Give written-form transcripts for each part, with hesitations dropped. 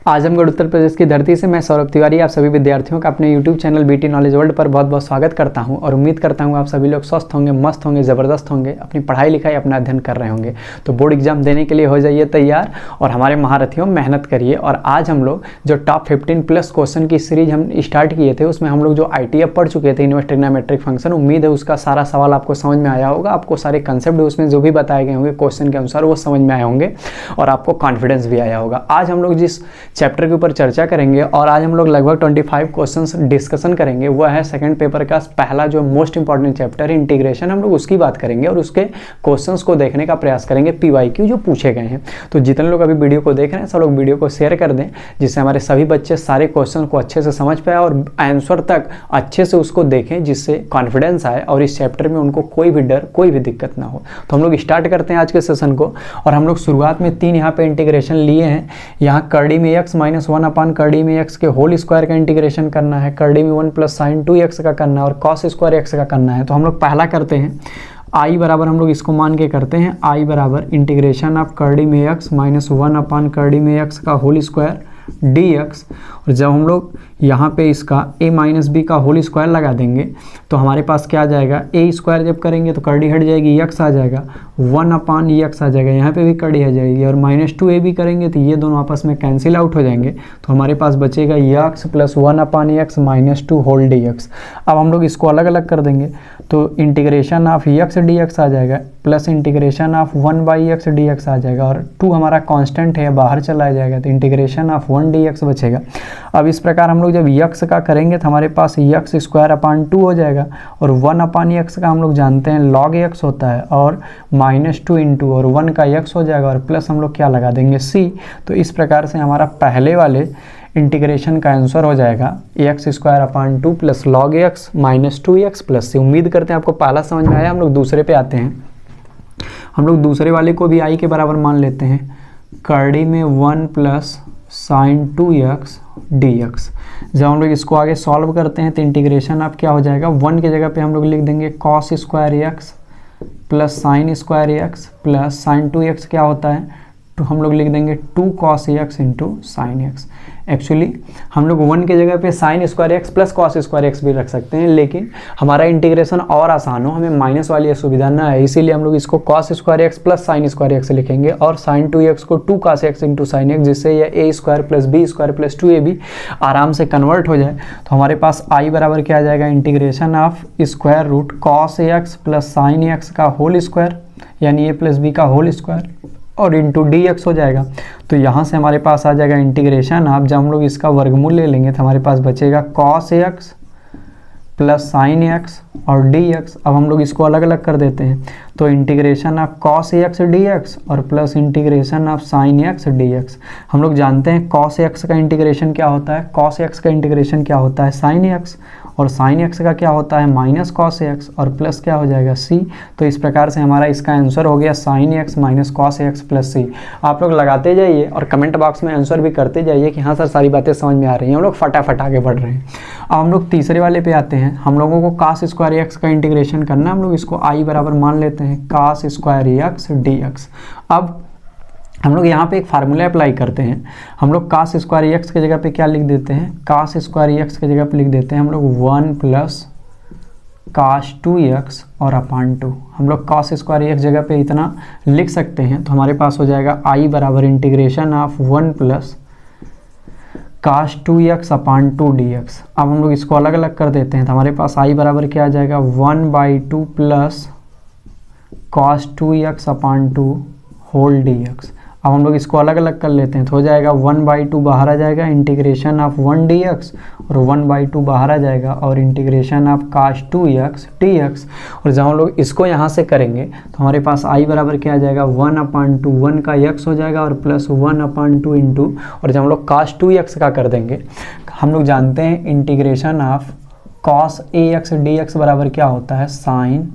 आजमगढ़ उत्तर प्रदेश की धरती से मैं सौरभ तिवारी आप सभी विद्यार्थियों का अपने YouTube channel BT knowledge world पर बहुत बहुत स्वागत करता हूं और उम्मीद करता हूं आप सभी लोग स्वस्थ होंगे, मस्त होंगे, ज़बरदस्त होंगे, अपनी पढ़ाई लिखाई अपना अध्ययन कर रहे होंगे। तो बोर्ड एग्जाम देने के लिए हो जाइए तैयार और हमारे महारथियों मेहनत करिए। और आज हम लोग जो टॉप 15 प्लस क्वेश्चन की सीरीज हम स्टार्ट किए थे उसमें हम लोग जो ITF पढ़ चुके थे, इनवर्स ट्रिग्नोमेट्रिक फंक्शन, उम्मीद है उसका सारा सवाल आपको समझ में आया होगा। आपको सारे कंसेप्ट उसमें जो भी बताए गए होंगे क्वेश्चन के अनुसार वो समझ में आए होंगे और आपको कॉन्फिडेंस भी आया होगा। आज हम लोग जिस चैप्टर के ऊपर चर्चा करेंगे और आज हम लोग लगभग 25 क्वेश्चंस डिस्कशन करेंगे, वो है सेकंड पेपर का पहला जो मोस्ट इंपॉर्टेंट चैप्टर है इंटीग्रेशन। हम लोग उसकी बात करेंगे और उसके क्वेश्चंस को देखने का प्रयास करेंगे, PYQ जो पूछे गए हैं। तो जितने लोग अभी वीडियो को देख रहे हैं सब लोग वीडियो को शेयर कर दें, जिससे हमारे सभी बच्चे सारे क्वेश्चन को अच्छे से समझ पाए और आंसर तक अच्छे से उसको देखें, जिससे कॉन्फिडेंस आए और इस चैप्टर में उनको कोई भी डर, कोई भी दिक्कत ना हो। तो हम लोग स्टार्ट करते हैं आज के सेशन को। और हम लोग शुरुआत में 3 यहाँ पे इंटीग्रेशन लिए हैं। यहाँ कर्डी में x माइनस 1 अपान कर्डी में x के होल स्क्वायर का इंटीग्रेशन करना है, कर्डी में 1 प्लस साइन 2x का करना है और कॉस स्क्वायर x का करना है। तो हम लोग पहला करते हैं i बराबर, हम लोग इसको मान के करते हैं i बराबर इंटीग्रेशन ऑफ कर्डी में x माइनस 1 अपान कर्डी में x का होल स्क्वायर dx। और जब हम लोग यहाँ पे इसका a माइनस बी का होल स्क्वायर लगा देंगे तो हमारे पास क्या आ जाएगा, a स्क्वायर जब करेंगे तो कर्डी हट जाएगी, x आ जाएगा, 1 अपान x आ जाएगा, यहाँ पे भी कर्डी हट जाएगी और -2a भी करेंगे तो ये दोनों आपस में कैंसिल आउट हो जाएंगे। तो हमारे पास बचेगा x प्लस 1 अपान x माइनस 2 होल dx। अब हम लोग इसको अलग अलग कर देंगे तो इंटीग्रेशन ऑफ x dx आ जाएगा plus integration of 1/x dx आ जाएगा और 2 हमारा कांस्टेंट है, बाहर चला जाएगा तो इंटीग्रेशन ऑफ 1 dx बचेगा। अब इस प्रकार हम लोग जब x का करेंगे तो हमारे पास x स्क्वायर अपान 2 हो जाएगा और 1 अपान x का हम लोग जानते हैं log x होता है और -2 इंटू और 1 का x हो जाएगा और प्लस हम लोग क्या लगा देंगे c। तो इस प्रकार से हमारा पहले वाले इंटीग्रेशन का आंसर हो जाएगा x स्क्वायर अपान 2 plus log x minus 2x plus c। उम्मीद करते हैं आपको पहला समझ में आया। हम लोग दूसरे पे आते हैं। हम लोग दूसरे वाले को भी i के बराबर मान लेते हैं, कर्डी में 1 प्लस साइन 2x dx। जब हम लोग इसको आगे सॉल्व करते हैं तो इंटीग्रेशन अब क्या हो जाएगा, 1 की जगह पे हम लोग लिख देंगे cos square x plus sine square x plus sign 2x क्या होता है, तो हम लोग लिख देंगे 2 cos x into sine x। Actually हम लोग 1 की जगह पे sine square x plus cos square x भी रख सकते हैं, लेकिन हमारा इंटीग्रेशन और आसान हो, हमें माइनस वाली सुविधा ना है, इसीलिए हम लोग इसको cos square x plus sine square x लिखेंगे और साइन 2x को 2 cos x into sine x, जिससे यह a square plus b square plus 2ab आराम से कन्वर्ट हो जाए। तो हमारे पास i बराबर क्या आ जाएगा, integration of square root cos x plus sine x का होल स्क्वायर यानी a प्लस b का होल स्क्वायर और इंटू dx हो जाएगा। तो यहाँ से हमारे पास आ जाएगा इंटीग्रेशन ऑफ, जब हम लोग इसका वर्गमूल ले लेंगे तो हमारे पास बचेगा cos x plus sine x और dx। अब हम लोग इसको अलग अलग कर देते हैं तो integration of cos x dx और plus integration of sign x dx। हम लोग जानते हैं cos x का इंटीग्रेशन क्या होता है, cos x का इंटीग्रेशन क्या होता है साइन x और साइन x का क्या होता है माइनस cos x और प्लस क्या हो जाएगा c। तो इस प्रकार से हमारा इसका आंसर हो गया sine x minus cos x plus c। आप लोग लगाते जाइए और कमेंट बॉक्स में आंसर भी करते जाइए कि हाँ सर सारी बातें समझ में आ रही हैं। हम लोग फटाफट आगे बढ़ रहे हैं। अब हम लोग तीसरे वाले पे आते हैं। हम लोगों को cos स्क्वायर x का इंटीग्रेशन करना, हम लोग इसको i बराबर मान लेते हैं cos स्क्वायर x dx। अब हम लोग यहाँ पे एक फार्मूला अप्लाई करते हैं। हम लोग cos स्क्वायर x की जगह पे क्या लिख देते हैं, cos स्क्वायर x की जगह पे लिख देते हैं हम लोग 1 प्लस cos 2x और अपान 2। हम लोग cos स्क्वायर x जगह पे इतना लिख सकते हैं। तो हमारे पास हो जाएगा i बराबर integration of 1 plus cos 2x upon 2 dx। अब हम लोग इसको अलग अलग कर देते हैं तो हमारे पास i बराबर क्या आ जाएगा 1/2 प्लस cos 2x अपान 2 होल dx। अब हम लोग इसको अलग अलग कर लेते हैं तो हो जाएगा 1/2 बाहर आ जाएगा, इंटीग्रेशन ऑफ 1 dx और 1/2 बाहर आ जाएगा और integration of cos 2x dx। और जब हम लोग इसको यहाँ से करेंगे तो हमारे पास i बराबर क्या आ जाएगा 1/2, 1 का x हो जाएगा और प्लस 1/2 इंटू, और जब हम लोग cos 2x का कर देंगे, हम लोग जानते हैं integration of cos ax dx बराबर क्या होता है साइन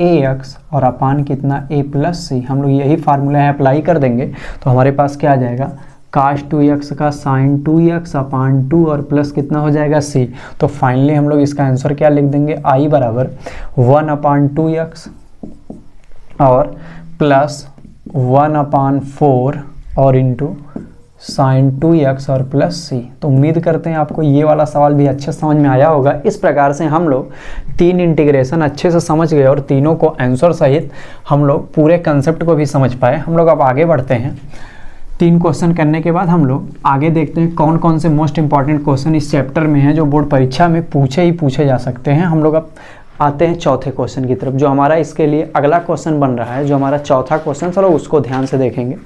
ax और अपान कितना a प्लस c। हम लोग यही फार्मूला है अप्लाई कर देंगे तो हमारे पास क्या आ जाएगा cos 2x का साइन 2x अपान 2 और प्लस कितना हो जाएगा c। तो फाइनली हम लोग इसका आंसर क्या लिख देंगे, i बराबर 1/2x और प्लस 1/4 और इंटू साइन 2x और प्लस सी। तो उम्मीद करते हैं आपको ये वाला सवाल भी अच्छे समझ में आया होगा। इस प्रकार से हम लोग 3 इंटीग्रेशन अच्छे से समझ गए और तीनों को आंसर सहित हम लोग पूरे कंसेप्ट को भी समझ पाए। हम लोग अब आगे बढ़ते हैं। 3 क्वेश्चन करने के बाद हम लोग आगे देखते हैं कौन कौन से मोस्ट इंपॉर्टेंट क्वेश्चन इस चैप्टर में हैं जो बोर्ड परीक्षा में पूछे जा सकते हैं। हम लोग अब आते हैं चौथे क्वेश्चन की तरफ, जो हमारा इसके लिए अगला क्वेश्चन बन रहा है, जो हमारा चौथा क्वेश्चन। चलो उसको ध्यान से देखेंगे।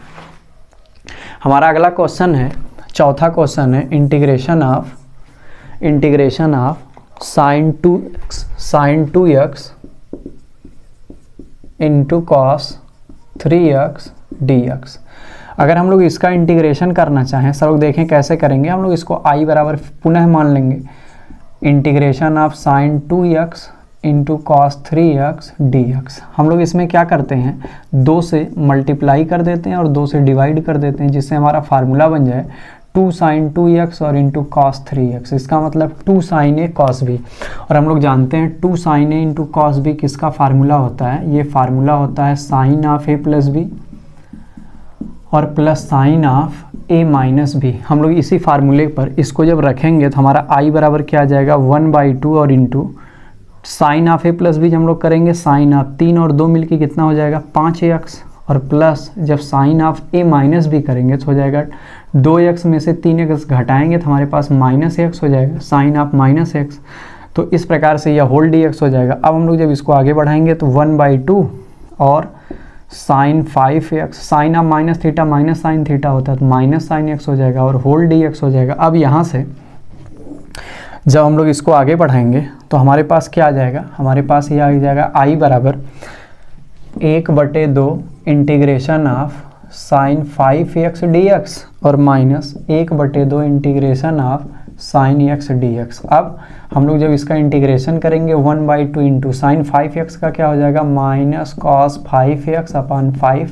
हमारा अगला क्वेश्चन है, चौथा क्वेश्चन है integration of sign 2x into cos 3x dx। अगर हम लोग इसका इंटीग्रेशन करना चाहें, सब लोग देखें कैसे करेंगे। हम लोग इसको i बराबर पुनः मान लेंगे integration of sign 2x into cos 3x dx। हम लोग इसमें क्या करते हैं, 2 से मल्टीप्लाई कर देते हैं और 2 से डिवाइड कर देते हैं, जिससे हमारा फार्मूला बन जाए 2 साइन 2x और इंटू कॉस 3x। इसका मतलब 2 साइन ए कॉस बी। और हम लोग जानते हैं 2 साइन ए इंटू कॉस बी किसका फार्मूला होता है, ये फार्मूला होता है sine of A plus b और plus sine of A minus b. हम लोग इसी फार्मूले पर इसको जब रखेंगे तो हमारा i बराबर क्या आ जाएगा 1/2 और into sine of A plus B हम लोग करेंगे साइन ऑफ 3 और 2 मिलके कितना हो जाएगा 5x, और प्लस जब sine of A minus B करेंगे तो हो जाएगा 2x में से 3x घटाएंगे तो हमारे पास -x हो जाएगा साइन ऑफ -x। तो इस प्रकार से यह होल dx हो जाएगा। अब हम लोग जब इसको आगे बढ़ाएंगे तो 1/2 और sine 5x, sine of minus theta minus sine theta होता है तो माइनस साइन x हो जाएगा और होल dx हो जाएगा। अब यहाँ से जब हम लोग इसको आगे बढ़ाएंगे तो हमारे पास क्या आ जाएगा, हमारे पास ये आ जाएगा i बराबर 1/2 integration of sign 5x dx और minus 1/2 integration of sign x dx। अब हम लोग जब इसका इंटीग्रेशन करेंगे 1/2 इंटू साइन 5x का क्या हो जाएगा माइनस कॉस 5x अपॉन 5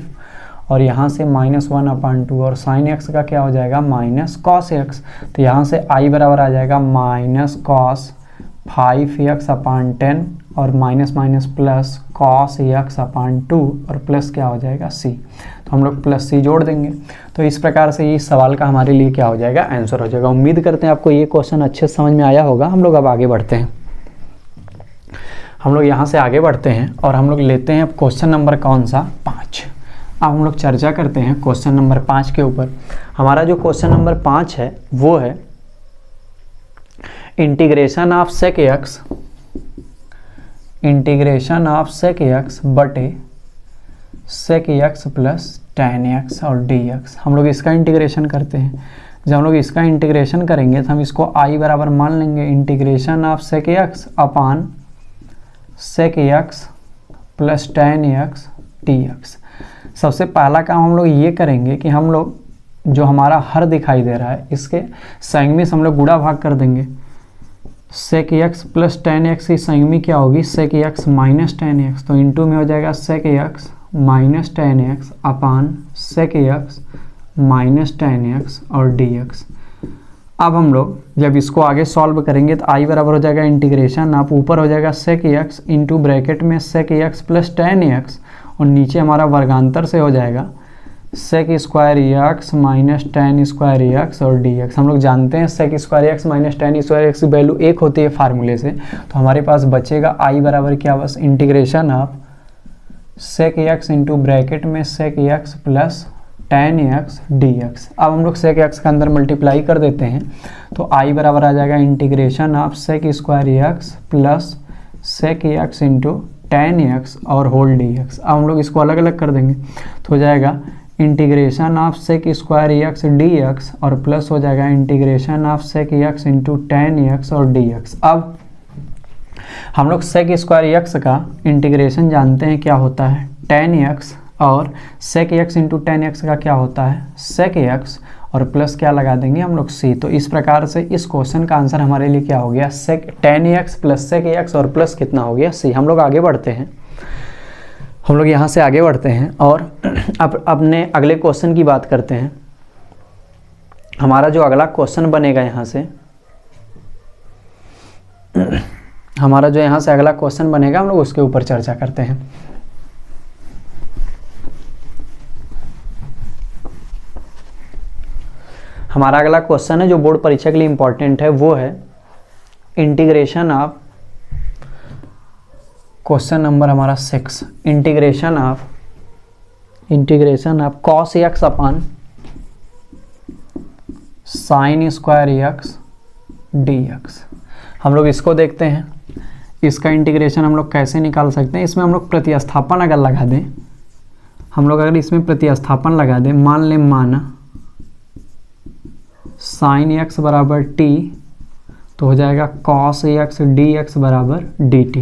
और यहाँ से -1/2 और साइन x का क्या हो जाएगा माइनस कॉस x। तो यहाँ से i बराबर आ जाएगा माइनस कॉस 5x अपॉन 10 और minus minus plus cos x upon 2 और प्लस क्या हो जाएगा c। तो हम लोग प्लस c जोड़ देंगे। तो इस प्रकार से इस सवाल का हमारे लिए क्या हो जाएगा आंसर हो जाएगा। उम्मीद करते हैं आपको ये क्वेश्चन अच्छे समझ में आया होगा। हम लोग अब आगे बढ़ते हैं। हम लोग यहाँ से आगे बढ़ते हैं और हम लोग लेते हैं अब क्वेश्चन नंबर कौन सा 5। अब हम लोग चर्चा करते हैं क्वेश्चन नंबर 5 के ऊपर। हमारा जो क्वेश्चन नंबर 5 है वो है इंटीग्रेशन ऑफ सेक एक्स बटे sec x plus tan x और dx। हम लोग इसका इंटीग्रेशन करते हैं। जब हम लोग इसका इंटीग्रेशन करेंगे तो हम इसको i बराबर मान लेंगे integration of sec x upon sec x plus tan x dx। सबसे पहला काम हम लोग ये करेंगे कि हम लोग जो हमारा हर दिखाई दे रहा है इसके संयुग्मी से हम लोग गुणा भाग कर देंगे। Sec x plus tan x की संयुग्मी क्या होगी sec x minus tan x। तो इंटू में हो जाएगा sec x minus tan x upon sec x minus tan x और dx। अब हम लोग जब इसको आगे सॉल्व करेंगे तो i बराबर हो जाएगा इंटीग्रेशन आप ऊपर हो जाएगा सेक एक्स इंटू ब्रैकेट में sec x plus tan x और नीचे हमारा वर्गांतर से हो जाएगा sec square x minus tan square x और dx। हम लोग जानते हैं sec square x minus tan square x की वैल्यू 1 होती है फार्मूले से। तो हमारे पास बचेगा i बराबर क्या बस integration of sec x into bracket में sec x plus tan x dx। अब हम लोग सेक एक्स के अंदर मल्टीप्लाई कर देते हैं तो i बराबर आ जाएगा integration of sec square x plus sec x into tan x और होल dx। अब हम लोग इसको अलग अलग कर देंगे तो हो जाएगा integration of sec square x dx और प्लस हो जाएगा integration of sec x into tan x और dx। अब हम लोग सेक स्क्वायर एक्स का इंटीग्रेशन जानते हैं क्या होता है tan x और sec x into tan x का क्या होता है सेक एक्स और प्लस क्या लगा देंगे हम लोग c। तो इस प्रकार से इस क्वेश्चन का आंसर हमारे लिए क्या हो गया sec tan x plus sec x और प्लस कितना हो गया c। हम लोग आगे बढ़ते हैं। हम लोग यहाँ से आगे बढ़ते हैं और अब अपने अगले क्वेश्चन की बात करते हैं। हमारा जो अगला क्वेश्चन बनेगा यहाँ से हमारा जो यहाँ से अगला क्वेश्चन बनेगा हम लोग उसके ऊपर चर्चा करते हैं। हमारा अगला क्वेश्चन है जो बोर्ड परीक्षा के लिए इंपॉर्टेंट है, वो है इंटीग्रेशन ऑफ, क्वेश्चन नंबर हमारा 6, integration of cos x upon sine square x d x. हम लोग इसको देखते हैं, इसका इंटीग्रेशन हम लोग कैसे निकाल सकते हैं। इसमें हम लोग प्रतिस्थापन अगर लगा दें, हम लोग अगर इसमें प्रतिस्थापन लगा दें, मान लें माना साइन एक्स बराबर टी, तो हो जाएगा कॉस एक्स डी एक्स बराबर डी टी।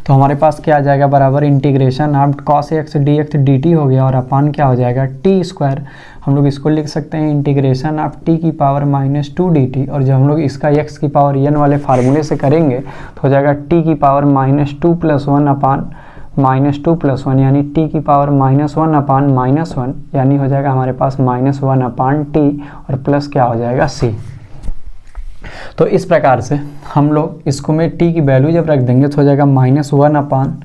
तो हमारे पास क्या आ जाएगा, बराबर integration of cos x d x D T हो गया, और अपान क्या हो जाएगा टी स्क्वायर। हम लोग इसको लिख सकते हैं इंटीग्रेशन ऑफ टी की पावर -2 डी टी, और जब हम लोग इसका एक्स की पावर एन वाले फार्मूले से करेंगे तो हो जाएगा टी की पावर -2 + 1 अपान -2 + 1, यानी टी की पावर -1 अपान -1, यानी हो जाएगा हमारे पास -1 अपान टी और प्लस क्या हो जाएगा सी। तो इस प्रकार से हम लोग इसको में टी की वैल्यू जब रख देंगे तो हो जाएगा -1 अपान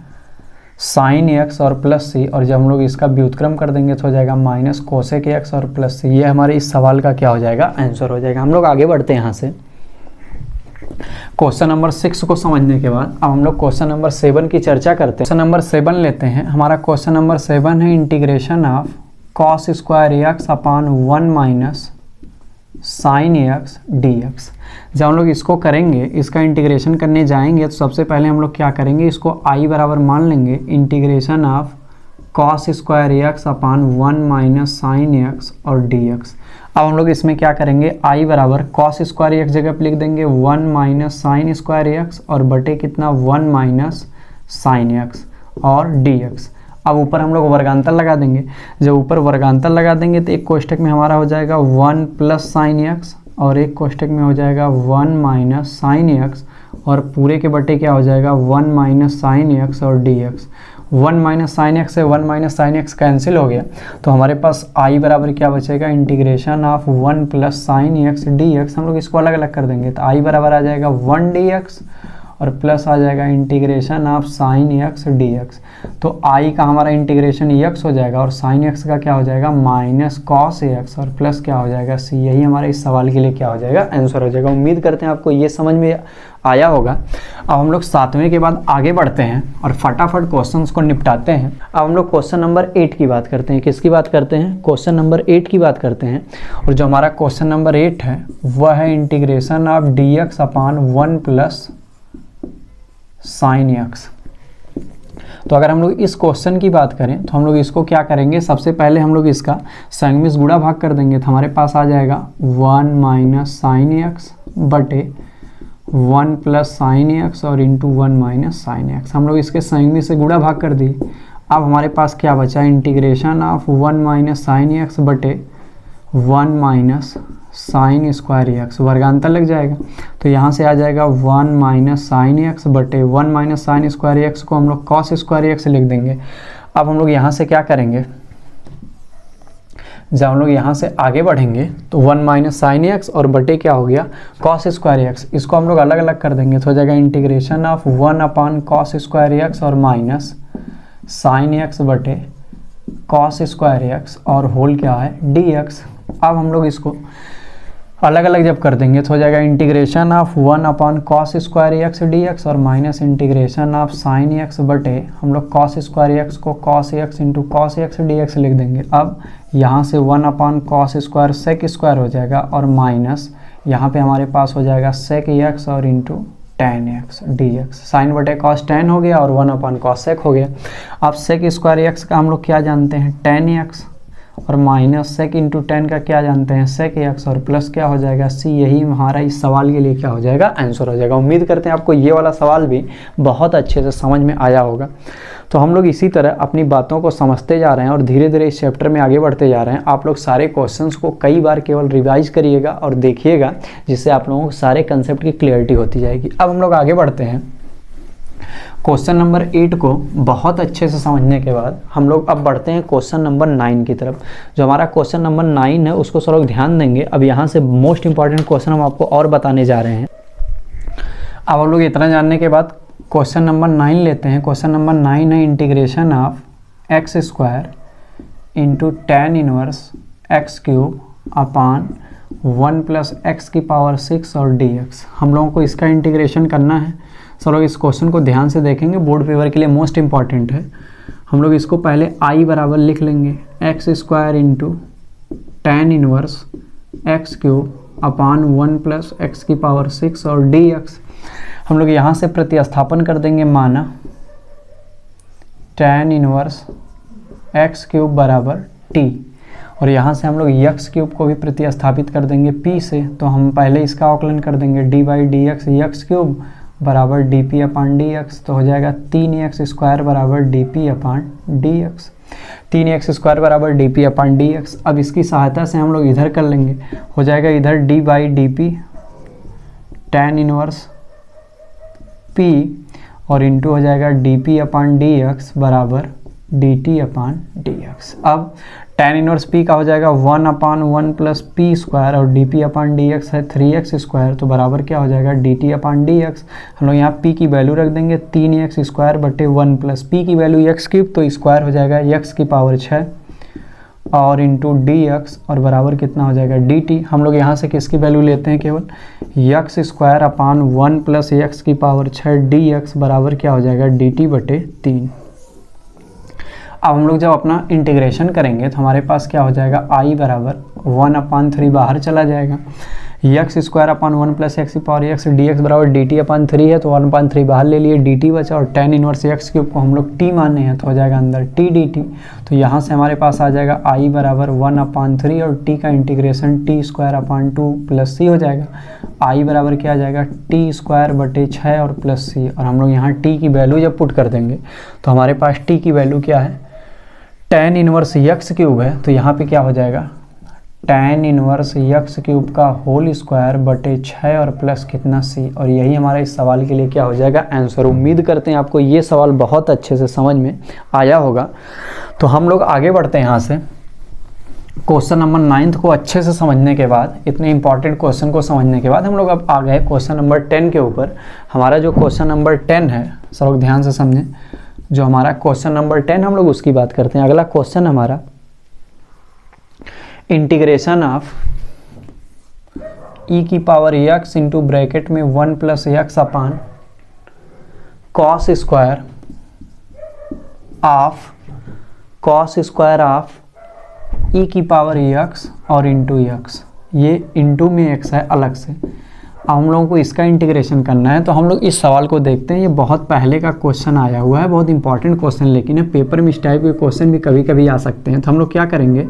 साइन एक्स और प्लस सी, और जब हम लोग इसका व्युत्क्रम कर देंगे तो हो जाएगा माइनस कोसेक एक्स और प्लस सी। ये हमारे इस सवाल का क्या हो जाएगा, आंसर हो जाएगा। हम लोग आगे बढ़ते हैं यहाँ से। क्वेश्चन नंबर 6 को समझने के बाद अब हम लोग क्वेश्चन नंबर 7 की चर्चा करते हैं। क्वेश्चन नंबर 7 लेते हैं। हमारा क्वेश्चन नंबर 7 है integration of cos square x upon 1 minus sine x d x. जब हम लोग इसको करेंगे, इसका इंटीग्रेशन करने जाएंगे, तो सबसे पहले हम लोग क्या करेंगे, इसको आई बराबर मान लेंगे integration of cos square x upon 1 minus sine x और डी एक्स। अब हम लोग इसमें क्या करेंगे, आई बराबर कॉस स्क्वायर एक्स जगह पे लिख देंगे 1 माइनस साइन स्क्वायर एक्स और बटे कितना 1 माइनस साइन एक्स और डी एक्स। अब ऊपर हम लोग वर्गांतर लगा देंगे। जब ऊपर वर्गांतर लगा देंगे तो एक कोष्टक में हमारा हो जाएगा 1 प्लस साइन एक्स और एक कोष्टक में हो जाएगा 1 माइनस साइन एक्स और पूरे के बटे क्या हो जाएगा 1 माइनस साइन एक्स और d x. 1 minus sine x से 1 माइनस साइन एक्स कैंसिल हो गया, तो हमारे पास आई बराबर क्या बचेगा, integration of 1 plus sine x d x. हम लोग इसको अलग अलग कर देंगे तो आई बराबर आ जाएगा 1 डी एक्स और प्लस आ जाएगा integration of sine x d x. तो आई का हमारा इंटीग्रेशन एक्स हो जाएगा और साइन एक्स का क्या हो जाएगा माइनस कॉस एक्स और प्लस क्या हो जाएगा सी। यही हमारे इस सवाल के लिए क्या हो जाएगा, आंसर हो जाएगा। उम्मीद करते हैं आपको ये समझ में आया होगा। अब हम लोग 7वें के बाद आगे बढ़ते हैं और फटाफट क्वेश्चंस को निपटाते हैं। अब हम लोग क्वेश्चन नंबर 8 की बात करते हैं। किसकी बात करते हैं, क्वेश्चन नंबर 8 की बात करते हैं। और जो हमारा क्वेश्चन नंबर 8 है वह है integration of d x upon 1 plus sine x. तो अगर हम लोग इस क्वेश्चन की बात करें तो हम लोग इसको क्या करेंगे, सबसे पहले हम लोग इसका संगमिश गुणा भाग कर देंगे तो हमारे पास आ जाएगा 1 माइनस साइन एक्स बटे 1 प्लस साइन एक्स और इंटू 1 माइनस साइन एक्स। हम लोग इसके संगमिश से गुणा भाग कर दिए। अब हमारे पास क्या बचा, integration of 1 minus sign x बटे 1 माइनस साइन स्क्वायर एक्स, वर्गांतर लग जाएगा तो यहाँ से आ जाएगा 1 माइनस साइन एक्स बटे 1 माइनस साइन स्क्वायर एक्स को हम लोग कॉस स्क्वायर एक्स लिख देंगे। अब हम लोग यहाँ से क्या करेंगे, जब हम लोग यहाँ से आगे बढ़ेंगे तो 1 माइनस साइन एक्स और बटे क्या हो गया कॉस स्क्वायर एक्स, इसको हम लोग अलग अलग कर देंगे तो हो जाएगा integration of 1 upon cos square x और माइनस साइन एक्स बटे कॉस स्क्वायर एक्स और होल क्या है डी एक्स। अब हम लोग इसको अलग अलग जब कर देंगे तो हो जाएगा integration of 1 upon cos square x d x और minus integration of sine x बटे हम लोग कॉस स्क्वायर एक्स को cos x into cos x d x लिख देंगे। अब यहाँ से 1 upon cos square sec square हो जाएगा और माइनस यहाँ पे हमारे पास हो जाएगा सेक एक्स और into tan x d x. Sine बटे कॉस टेन हो गया और 1 अपान कॉस सेक हो गया। अब सेक स्क्वायर एक्स का हम लोग क्या जानते हैं टेन एक्स और माइनस सेक इंटू टेन का क्या जानते हैं सेक एक्स और प्लस क्या हो जाएगा सी। यही हमारा इस सवाल के लिए क्या हो जाएगा, आंसर हो जाएगा। उम्मीद करते हैं आपको ये वाला सवाल भी बहुत अच्छे से समझ में आया होगा। तो हम लोग इसी तरह अपनी बातों को समझते जा रहे हैं और धीरे धीरे इस चैप्टर में आगे बढ़ते जा रहे हैं। आप लोग सारे क्वेश्चंस को कई बार केवल रिवाइज करिएगा और देखिएगा, जिससे आप लोगों को सारे कंसेप्ट की क्लियरिटी होती जाएगी। अब हम लोग आगे बढ़ते हैं। क्वेश्चन नंबर 8 को बहुत अच्छे से समझने के बाद हम लोग अब बढ़ते हैं क्वेश्चन नंबर 9 की तरफ। जो हमारा क्वेश्चन नंबर 9 है उसको सब लोग ध्यान देंगे। अब यहाँ से मोस्ट इंपॉर्टेंट क्वेश्चन हम आपको और बताने जा रहे हैं। अब हम लोग इतना जानने के बाद क्वेश्चन नंबर 9 लेते हैं। क्वेश्चन नंबर 9 है integration of x square into tan inverse x cube upon 1 plus x की पावर 6 और dx। हम लोगों को इसका इंटीग्रेशन करना है। सब लोग इस क्वेश्चन को ध्यान से देखेंगे, बोर्ड पेपर के लिए मोस्ट इंपॉर्टेंट है। हम लोग इसको पहले i बराबर लिख लेंगे x square into tan inverse x cube अपान 1 प्लस एक्स की पावर 6 और dx। हम लोग यहाँ से प्रतिस्थापन कर देंगे, माना tan इनवर्स एक्स क्यूब बराबर t, और यहाँ से हम लोग यक्स क्यूब को भी प्रतिस्थापित कर देंगे p से। तो हम पहले इसका अवकलन कर देंगे d by d x x cube बराबर d p upon d x. तो हो जाएगा 3x स्क्वायर बराबर d p upon d x. 3x square बराबर d p upon d x. अब इसकी सहायता से हम लोग इधर कर लेंगे, हो जाएगा इधर D by D P tan inverse p और इंटू हो जाएगा D p upon d x बराबर d T upon d x. अब tan इनवर्स p का हो जाएगा 1 अपान 1 प्लस पी स्क्वायर और D p upon d x है 3x स्क्वायर, तो बराबर क्या हो जाएगा D T upon d x. हम लोग यहाँ p की वैल्यू रख देंगे 3x स्क्वायर बटे 1 प्लस p की वैल्यू x क्यूब, तो स्क्वायर हो जाएगा x की पावर 6 और इंटू डी एक्स और बराबर कितना हो जाएगा डी टी। हम लोग यहाँ से किसकी वैल्यू लेते हैं, केवल x स्क्वायर अपान 1 प्लस एक्स की पावर 6 डी एक्स बराबर क्या हो जाएगा डी टी बटे 3। अब हम लोग जब अपना इंटीग्रेशन करेंगे तो हमारे पास क्या हो जाएगा i बराबर 1 अपान 3 बाहर चला जाएगा, x square upon 1 plus x की पावर एक्स डी एक्स बराबर डी टी अपान 3 है, तो 1 अपान 3 बाहर ले लिए, डी टी बचा, और tan इनवर्स एक्स क्यूब को हम लोग t माने हैं तो हो जाएगा अंदर t डी टी। तो यहाँ से हमारे पास आ जाएगा i बराबर 1 अपान 3 और t का integration t square upon 2 plus c हो जाएगा। i बराबर क्या आ जाएगा t स्क्वायर बटे 6 और प्लस c, और हम लोग यहाँ t की वैल्यू जब पुट कर देंगे तो हमारे पास t की वैल्यू क्या है, tan इनवर्स यक्स क्यूब है, तो यहाँ पे क्या हो जाएगा tan इनवर्स यक्स क्यूब का होल स्क्वायर बटे 6 और प्लस कितना c, और यही हमारा इस सवाल के लिए क्या हो जाएगा आंसर। उम्मीद करते हैं आपको ये सवाल बहुत अच्छे से समझ में आया होगा। तो हम लोग आगे बढ़ते हैं यहाँ से। क्वेश्चन नंबर 9 को अच्छे से समझने के बाद, इतने इंपॉर्टेंट क्वेश्चन को समझने के बाद हम लोग अब आ गए क्वेश्चन नंबर 10 के ऊपर। हमारा जो क्वेश्चन नंबर 10 है, सब लोग ध्यान से समझें, जो हमारा क्वेश्चन नंबर 10 हम लोग उसकी बात करते हैं। अगला क्वेश्चन हमारा इंटीग्रेशन ऑफ e की पावर x इंटू ब्रैकेट में 1 plus x upon cos square of e की पावर x और इंटू x, ये इंटू में x है अलग से। अब हम लोगों को इसका इंटीग्रेशन करना है, तो हम लोग इस सवाल को देखते हैं। ये बहुत पहले का क्वेश्चन आया हुआ है, बहुत इंपॉर्टेंट क्वेश्चन, लेकिन है पेपर में इस टाइप के क्वेश्चन भी कभी कभी आ सकते हैं। तो हम लोग क्या करेंगे,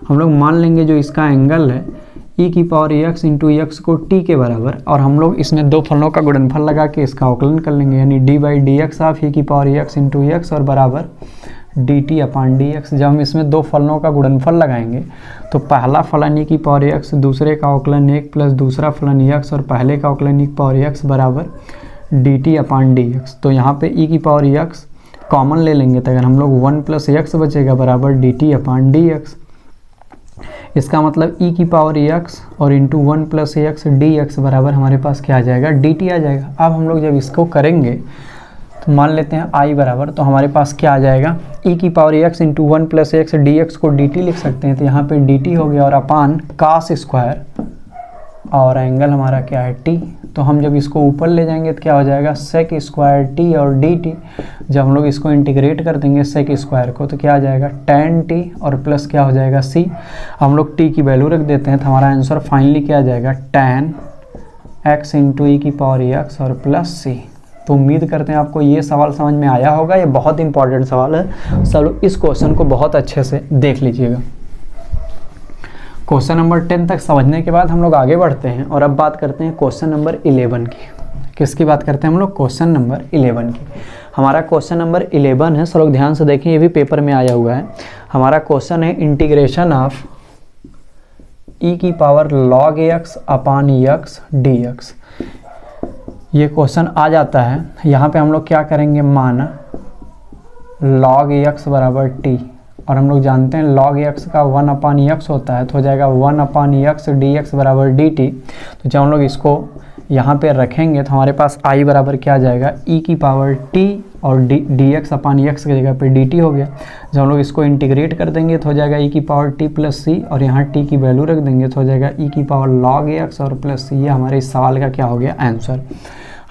हम लोग मान लेंगे जो इसका एंगल है e की पावर x इंटू एक्स को t के बराबर, और हम लोग इसमें दो फलनों का गुणनफल लगा के इसका अवकलन कर लेंगे, यानी d by d x of e की पावर x इंटू एक्स और बराबर d T upon d x. जब हम इसमें दो फलनों का गुणनफल लगाएंगे तो पहला फलन e की पावर x, दूसरे का अवकलन 1 प्लस दूसरा फलन x और पहले का अवकलन e की पावर x बराबर d T upon d x. तो यहाँ पे e की पावर x कॉमन ले लेंगे, तो अगर हम लोग 1 प्लस एक्स बचेगा बराबर d T upon d x. इसका मतलब e की पावर x और into 1 plus x d x बराबर हमारे पास क्या आ जाएगा डी टी आ जाएगा। अब हम लोग जब इसको करेंगे तो मान लेते हैं i बराबर, तो हमारे पास क्या आ जाएगा e की power x into 1 plus x d x को डी टी लिख सकते हैं, तो यहाँ पे डी टी हो गया, और अपान कास स्क्वायर और एंगल हमारा क्या है t। तो हम जब इसको ऊपर ले जाएंगे तो क्या हो जाएगा सेक स्क्वायर t और डी टी। जब हम लोग इसको इंटीग्रेट कर देंगे सेक स्क्वायर को तो क्या आ जाएगा tan t और प्लस क्या हो जाएगा c। हम लोग t की वैल्यू रख देते हैं, तो हमारा आंसर फाइनली क्या आ जाएगा tan x इंटू ई की पावर x और प्लस c। तो उम्मीद करते हैं आपको ये सवाल समझ में आया होगा। ये बहुत इंपॉर्टेंट सवाल है, सब लोग इस क्वेश्चन को बहुत अच्छे से देख लीजिएगा। क्वेश्चन नंबर 10 तक समझने के बाद हम लोग आगे बढ़ते हैं और अब बात करते हैं क्वेश्चन नंबर 11 की। किसकी बात करते हैं हम लोग, क्वेश्चन नंबर 11 की। हमारा क्वेश्चन नंबर 11 है, सब लोग ध्यान से देखें, ये भी पेपर में आया हुआ है। हमारा क्वेश्चन है इंटीग्रेशन ऑफ e की पावर log x अपान x dx। ये क्वेश्चन आ जाता है। यहाँ पे हम लोग क्या करेंगे, माना log x बराबर t, और हम लोग जानते हैं log x का 1 अपान x होता है, तो हो जाएगा 1 अपान x dx बराबर dt। तो जब हम लोग इसको यहाँ पे रखेंगे तो हमारे पास i बराबर क्या आ जाएगा e की पावर t और डी एक्स अपान एक्स की जगह पे डी टी हो गया। जब हम लोग इसको इंटीग्रेट कर देंगे तो हो जाएगा ई की पावर टी प्लस सी, और यहाँ टी की वैल्यू रख देंगे तो हो जाएगा ई की पावर लॉग एक्स और प्लस सी। ये हमारे इस सवाल का क्या हो गया आंसर।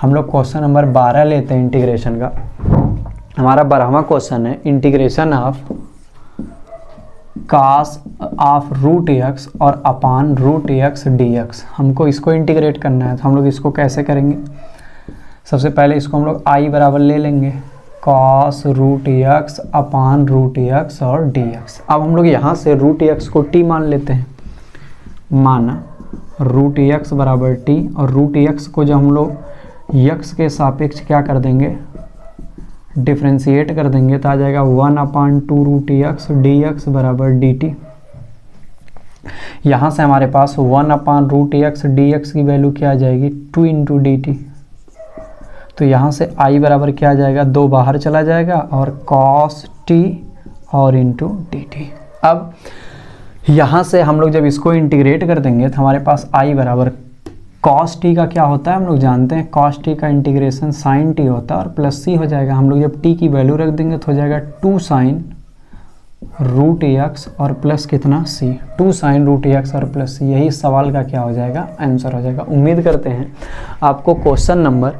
हम लोग क्वेश्चन नंबर 12 लेते हैं इंटीग्रेशन का। हमारा 12वां क्वेश्चन है integration of cos of root x और upon root x d x. हमको इसको इंटीग्रेट करना है, तो हम लोग इसको कैसे करेंगे। सबसे पहले इसको हम लोग आई बराबर ले लेंगे cos root x upon root x और डी एक्स। अब हम लोग यहाँ से रूट एक्स को टी मान लेते हैं, माना रूट एक्स बराबर टी, और रूट एक्स को जब हम लोग एक्स के सापेक्ष क्या कर देंगे, डिफ्रेंशिएट कर देंगे, तो आ जाएगा 1/2 रूट एक्स डी एक्स बराबर डी टी। यहाँ से हमारे पास 1/रूट एक्स डी एक्स की वैल्यू क्या आ जाएगी 2 इंटू डी टी। तो यहाँ से आई बराबर क्या आ जाएगा, 2 बाहर चला जाएगा और cos टी और इंटू डी टी। अब यहाँ से हम लोग जब इसको इंटीग्रेट कर देंगे तो हमारे पास आई बराबर cos टी का क्या होता है हम लोग जानते हैं, cos टी का इंटीग्रेशन sin टी होता है और प्लस सी हो जाएगा। हम लोग जब t की वैल्यू रख देंगे तो हो जाएगा 2 sin रूट एक्स और प्लस कितना c, 2 sin रूट एक्स और प्लस c। यही सवाल का क्या हो जाएगा आंसर हो जाएगा। उम्मीद करते हैं आपको क्वेश्चन नंबर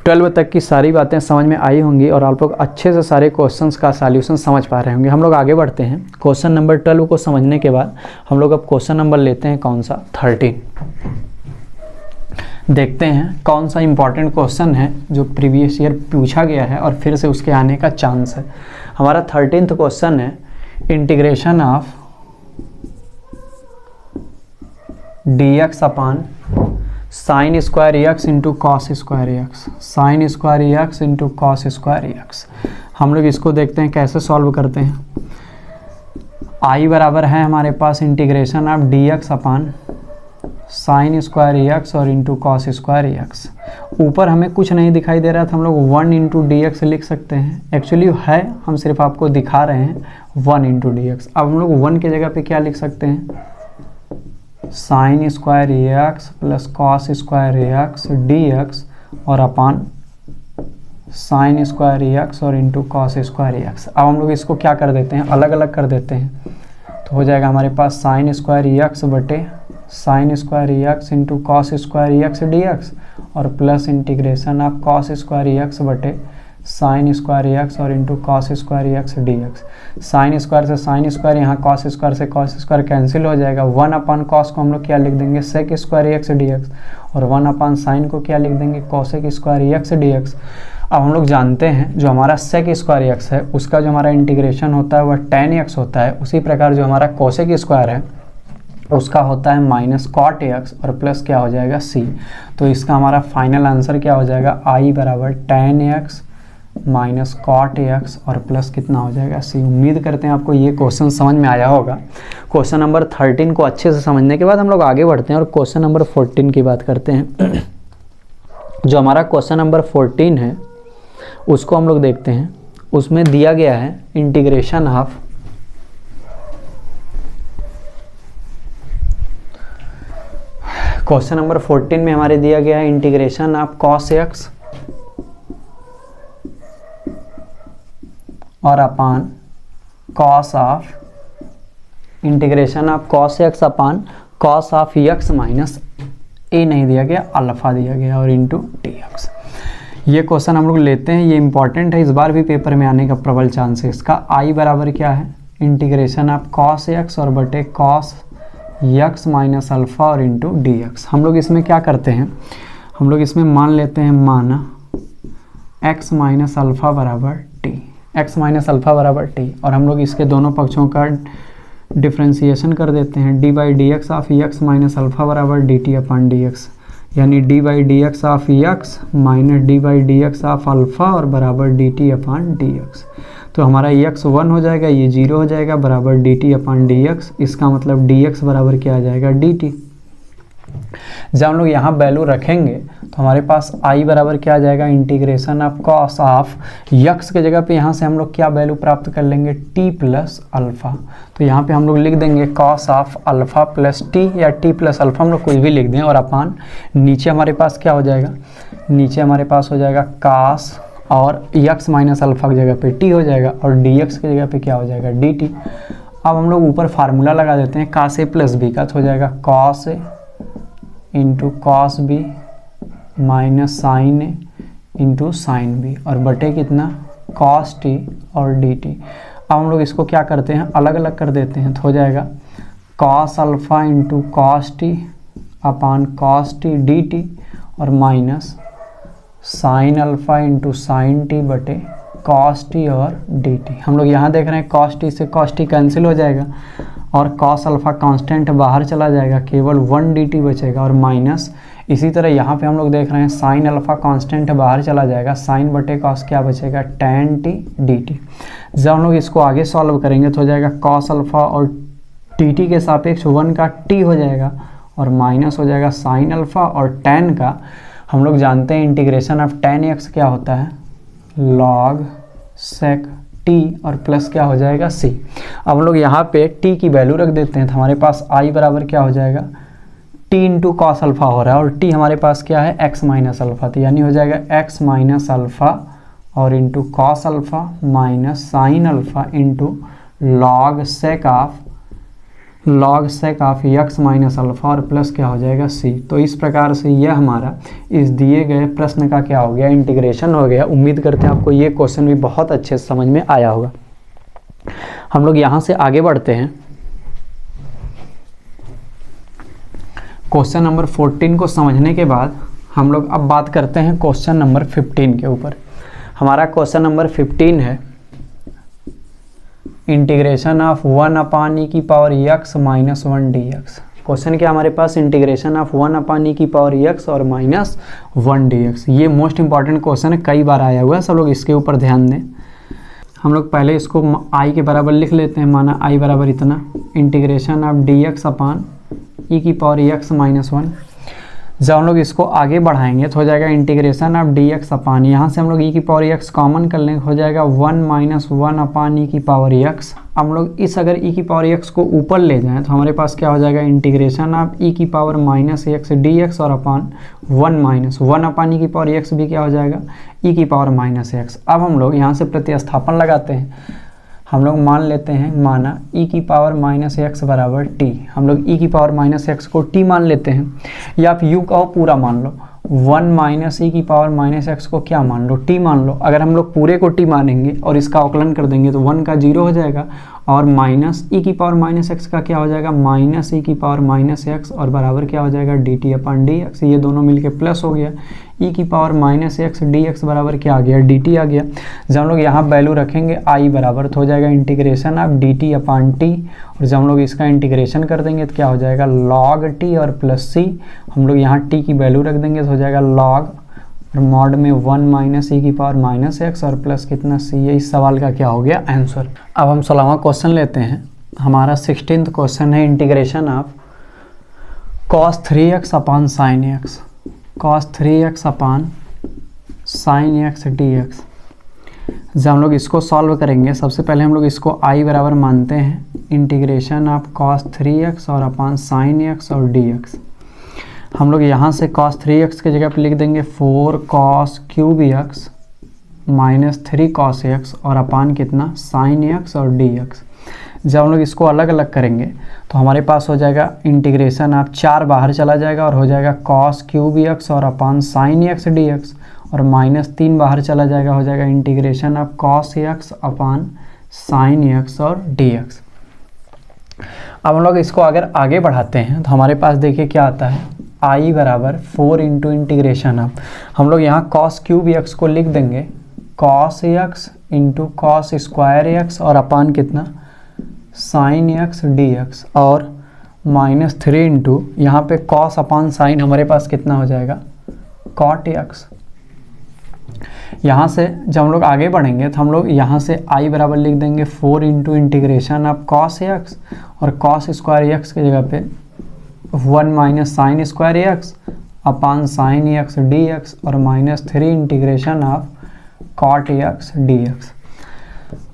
12 तक की सारी बातें समझ में आई होंगी और आप लोग अच्छे से सारे क्वेश्चंस का सॉल्यूशन समझ पा रहे होंगे। हम लोग आगे बढ़ते हैं। क्वेश्चन नंबर 12 को समझने के बाद हम लोग अब क्वेश्चन नंबर लेते हैं कौन सा 13। देखते हैं कौन सा इंपॉर्टेंट क्वेश्चन है जो प्रीवियस ईयर पूछा गया है और फिर से उसके आने का चांस है। हमारा 13th क्वेश्चन है integration of d x upon sine square x into cos square x, sine square x into cos square x. हम लोग इसको देखते हैं कैसे सॉल्व करते हैं। आई बराबर है हमारे पास integration of d x upon sine square x और इंटू कॉस स्क्वायर एक्स। ऊपर हमें कुछ नहीं दिखाई दे रहा था, हम लोग 1 इंटू डी एक्स लिख सकते हैं। एक्चुअली है, हम सिर्फ आपको दिखा रहे हैं 1 इंटू डी एक्स। अब हम लोग 1 की जगह पे क्या लिख सकते हैं, sign square x plus cos square x d x और अपान साइन स्क्वायर एक्स और इंटू कॉस स्क्वायर एक्स। अब हम लोग इसको क्या कर देते हैं, अलग अलग कर देते हैं, तो हो जाएगा हमारे पास साइन स्क्वायर एक्स बटे sine square x into cos square x d x और plus integration of cos square x बटे साइन स्क्वायर एक्स और into cos square x d x. Sine square से साइन स्क्वायर, यहाँ cos square से cos square cancel हो जाएगा। 1 cos को हम लोग क्या लिख देंगे sec square x d x और 1 साइन को क्या लिख देंगे cosec square x d x. अब हम लोग जानते हैं जो हमारा सेक स्क्वायर एक्स है उसका जो हमारा इंटीग्रेशन होता है वह tan एक्स होता है। उसी प्रकार जो हमारा कोसेक स्क्वायर है उसका होता है माइनस कॉट एक्स और प्लस क्या हो जाएगा c। तो इसका हमारा फाइनल आंसर क्या हो जाएगा, आई बराबर tan x minus cot x और प्लस कितना हो जाएगा c। उम्मीद करते हैं आपको ये क्वेश्चन समझ में आया होगा। क्वेश्चन नंबर 13 को अच्छे से समझने के बाद हम लोग आगे बढ़ते हैं और क्वेश्चन नंबर 14 की बात करते हैं। जो हमारा क्वेश्चन नंबर 14 है उसको हम लोग देखते हैं। उसमें दिया गया है इंटीग्रेशन ऑफ क्वेश्चन नंबर 14 में हमारे दिया गया है इंटीग्रेशन ऑफ कॉस एक्स और upon cos of integration of cos x upon cos of x minus a नहीं दिया गया, अल्फा दिया गया और इंटू डी एक्स। ये क्वेश्चन हम लोग लेते हैं, ये इंपॉर्टेंट है, इस बार भी पेपर में आने का प्रबल चांस है। इसका आई बराबर क्या है, इंटीग्रेशन ऑफ कॉस एक्स और बटे कॉस एक्स माइनस अल्फा और इंटू डी एक्स। हम लोग इसमें क्या करते हैं, हम लोग इसमें मान लेते हैं माना एक्स माइनस अल्फा बराबर टी, एक्स माइनस अल्फा बराबर टी, और हम लोग इसके दोनों पक्षों का डिफ्रेंसिएशन कर देते हैं। D by d x of x minus alpha बराबर d t upon d x, यानी d by d x of x minus d by d x of alpha और बराबर d t upon d x. तो हमारा x 1 हो जाएगा, ये 0 हो जाएगा, बराबर d t upon d x. इसका मतलब डी एक्स बराबर क्या आ जाएगा डी टी। जब हम लोग यहाँ वैल्यू रखेंगे तो हमारे पास आई बराबर क्या आ जाएगा, integration of cos of x के जगह पे यहाँ से हम लोग क्या वैल्यू प्राप्त कर लेंगे, टी प्लस अल्फा। तो यहाँ पे हम लोग लिख देंगे cos of alpha plus T या टी प्लस अल्फा, हम लोग कुछ भी लिख दें, और अपान नीचे हमारे पास क्या हो जाएगा, नीचे हमारे पास हो जाएगा कॉस और x माइनस अल्फा की जगह पे t हो जाएगा और dx की जगह पे क्या हो जाएगा dt। अब हम लोग ऊपर फार्मूला लगा देते हैं cos a प्लस बी का, तो हो जाएगा cos a into cos B minus sine A into sine B और बटे कितना cos t और dt। अब हम लोग इसको क्या करते हैं, अलग अलग कर देते हैं, तो हो जाएगा cos alpha into cos t upon cos t dt और minus sine alpha into sine t बटे cos t और dt। हम लोग यहाँ देख रहे हैं cos t से cos t कैंसिल हो जाएगा और cos अल्फ़ा कांस्टेंट बाहर चला जाएगा, केवल 1 dt बचेगा और माइनस इसी तरह यहाँ पे हम लोग देख रहे हैं साइन अल्फ़ा कांस्टेंट बाहर चला जाएगा, साइन बटे cos क्या बचेगा tan t dt। जब हम लोग इसको आगे सॉल्व करेंगे तो हो जाएगा cos अल्फ़ा और dt के सापेक्ष 1 का t हो जाएगा और माइनस हो जाएगा साइन अल्फ़ा और tan का, हम लोग जानते हैं इंटीग्रेशन ऑफ tan x क्या होता है log sec t और प्लस क्या हो जाएगा c। अब हम लोग यहाँ पे t की वैल्यू रख देते हैं, तो हमारे पास i बराबर क्या हो जाएगा t इंटू कॉस अल्फ़ा हो रहा है और t हमारे पास क्या है x माइनस अल्फ़ा, तो यानी हो जाएगा x माइनस अल्फ़ा और into cos alpha minus sine alpha into log sake of x minus alpha और प्लस क्या हो जाएगा c। तो इस प्रकार से यह हमारा इस दिए गए प्रश्न का क्या हो गया इंटीग्रेशन हो गया। उम्मीद करते हैं आपको ये क्वेश्चन भी बहुत अच्छे से समझ में आया होगा। हम लोग यहाँ से आगे बढ़ते हैं, क्वेश्चन नंबर 14 को समझने के बाद हम लोग अब बात करते हैं क्वेश्चन नंबर 15 के ऊपर। हमारा क्वेश्चन नंबर 15 है इंटीग्रेशन ऑफ 1 अपान ई की power x minus 1 dx। Question क्या हमारे पास इंटीग्रेशन ऑफ 1 अपान ई की पावर x और माइनस 1 dx। ये मोस्ट इंपॉर्टेंट क्वेश्चन है, कई बार आया हुआ है, सब लोग इसके ऊपर ध्यान दें। हम लोग पहले इसको i के बराबर लिख लेते हैं, माना i बराबर इतना इंटीग्रेशन ऑफ dx अपान ई की पावर x माइनस 1। जब हम लोग इसको आगे बढ़ाएंगे तो हो जाएगा इंटीग्रेशन ऑफ dx अपान, यहाँ से हम लोग e की पावर x कॉमन कर लेंगे, हो जाएगा 1 माइनस 1 अपान ई की पावर x। अब हम लोग इस अगर e की पावर x को ऊपर ले जाएं तो हमारे पास क्या हो जाएगा इंटीग्रेशन ऑफ e की पावर माइनस x dx और अपान 1 माइनस 1 अपान ई की पावर x भी क्या हो जाएगा e की पावर माइनस x। अब हम लोग यहाँ से प्रतिस्थापन लगाते हैं, हम लोग मान लेते हैं, माना e की पावर माइनस x बराबर t। हम लोग e की पावर माइनस x को t मान लेते हैं, या आप u कहो पूरा मान लो, 1 माइनस e की पावर माइनस x को क्या मान लो t मान लो। अगर हम लोग पूरे को t मानेंगे और इसका अवकलन कर देंगे तो 1 का 0 हो जाएगा और माइनस e की पावर माइनस x का क्या हो जाएगा माइनस e की पावर माइनस x और बराबर क्या हो जाएगा dt अपान dx। ये दोनों मिलके प्लस हो गया, e की पावर माइनस x dx बराबर क्या आ गया dt आ गया। जब हम लोग यहाँ वैल्यू रखेंगे i बराबर तो हो जाएगा integration of dt upon t और जब हम लोग इसका इंटीग्रेशन कर देंगे तो क्या हो जाएगा log t और प्लस c। हम लोग यहाँ t की वैल्यू रख देंगे तो हो जाएगा log और मॉड में 1 माइनस ई की पावर माइनस x और प्लस कितना c। ये इस सवाल का क्या हो गया आंसर। अब हम 16वां क्वेश्चन लेते हैं। हमारा 16th क्वेश्चन है integration of cos 3x upon sign x, cos 3x upon sign x dx। जब हम लोग इसको सॉल्व करेंगे, सबसे पहले हम लोग इसको i बराबर मानते हैं इंटीग्रेशन ऑफ cos 3x और अपान साइन x और dx। हम लोग यहाँ से cos 3x के जगह पे लिख देंगे 4 cos cube x minus 3 cos x और अपान कितना साइन x और dx। जब हम लोग इसको अलग अलग करेंगे तो हमारे पास हो जाएगा इंटीग्रेशन ऑफ 4 बाहर चला जाएगा और हो जाएगा cos क्यूब x और अपान साइन x dx और माइनस 3 बाहर चला जाएगा, हो जाएगा integration of cos x upon sign x और dx। अब हम लोग इसको अगर आगे बढ़ाते हैं तो हमारे पास देखिए क्या आता है i बराबर 4 इंटू इंटीग्रेशन ऑफ, हम लोग यहाँ cos क्यूब x को लिख देंगे cos x into cos square x और अपान कितना साइन x dx और माइनस 3 इंटू यहाँ पे cos अपान साइन हमारे पास कितना हो जाएगा cot x। यहाँ से जब हम लोग आगे बढ़ेंगे तो हम लोग यहाँ से i बराबर लिख देंगे 4 into integration of cos x और cos स्क्वायर x की जगह पे 1 माइनस साइन स्क्वायर x अपान साइन x dx और minus 3 integration of cot x dx।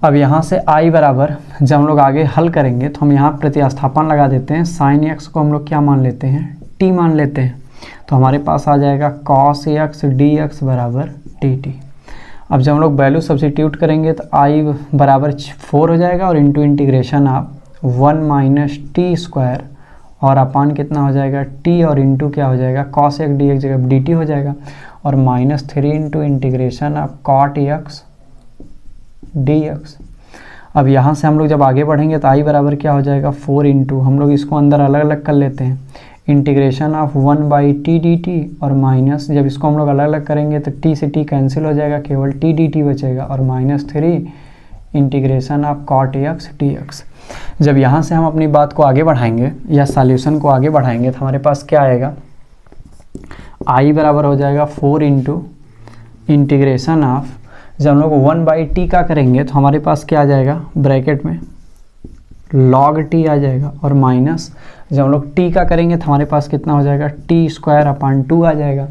अब यहाँ से i बराबर जब हम लोग आगे हल करेंगे तो हम यहाँ प्रतिस्थापन लगा देते हैं, साइन x को हम लोग क्या मान लेते हैं t मान लेते हैं, तो हमारे पास आ जाएगा cos x dx बराबर dt। अब जब हम लोग वैल्यू सब्स्टिट्यूट करेंगे तो आई बराबर 4 हो जाएगा और इंटू इंटीग्रेशन आप 1 माइनस टी स्क्वायर और अपान कितना हो जाएगा टी और इंटू क्या हो जाएगा कॉस एक्स डी एक्स जगह डी टी हो जाएगा और -3 इंटू इंटीग्रेशन आप कॉट एक्स डी एक्स। अब यहाँ से हम लोग जब आगे बढ़ेंगे तो आई बराबर क्या हो जाएगा 4 इंटू, हम लोग इसको अंदर अलग अलग कर लेते हैं, इंटीग्रेशन ऑफ 1/t dt और माइनस, जब इसको हम लोग अलग अलग करेंगे तो t से t कैंसिल हो जाएगा, केवल t dt बचेगा और -3 integration of cot x d x. जब यहाँ से हम अपनी बात को आगे बढ़ाएंगे या सॉल्यूशन को आगे बढ़ाएंगे तो हमारे पास क्या आएगा, आई बराबर हो जाएगा 4 इंटू इंटीग्रेशन ऑफ, जब हम लोग 1/t का करेंगे तो हमारे पास क्या आ जाएगा ब्रैकेट में log t आ जाएगा और माइनस जब हम लोग t का करेंगे तो हमारे पास कितना हो जाएगा t स्क्वायर अपान 2 आ जाएगा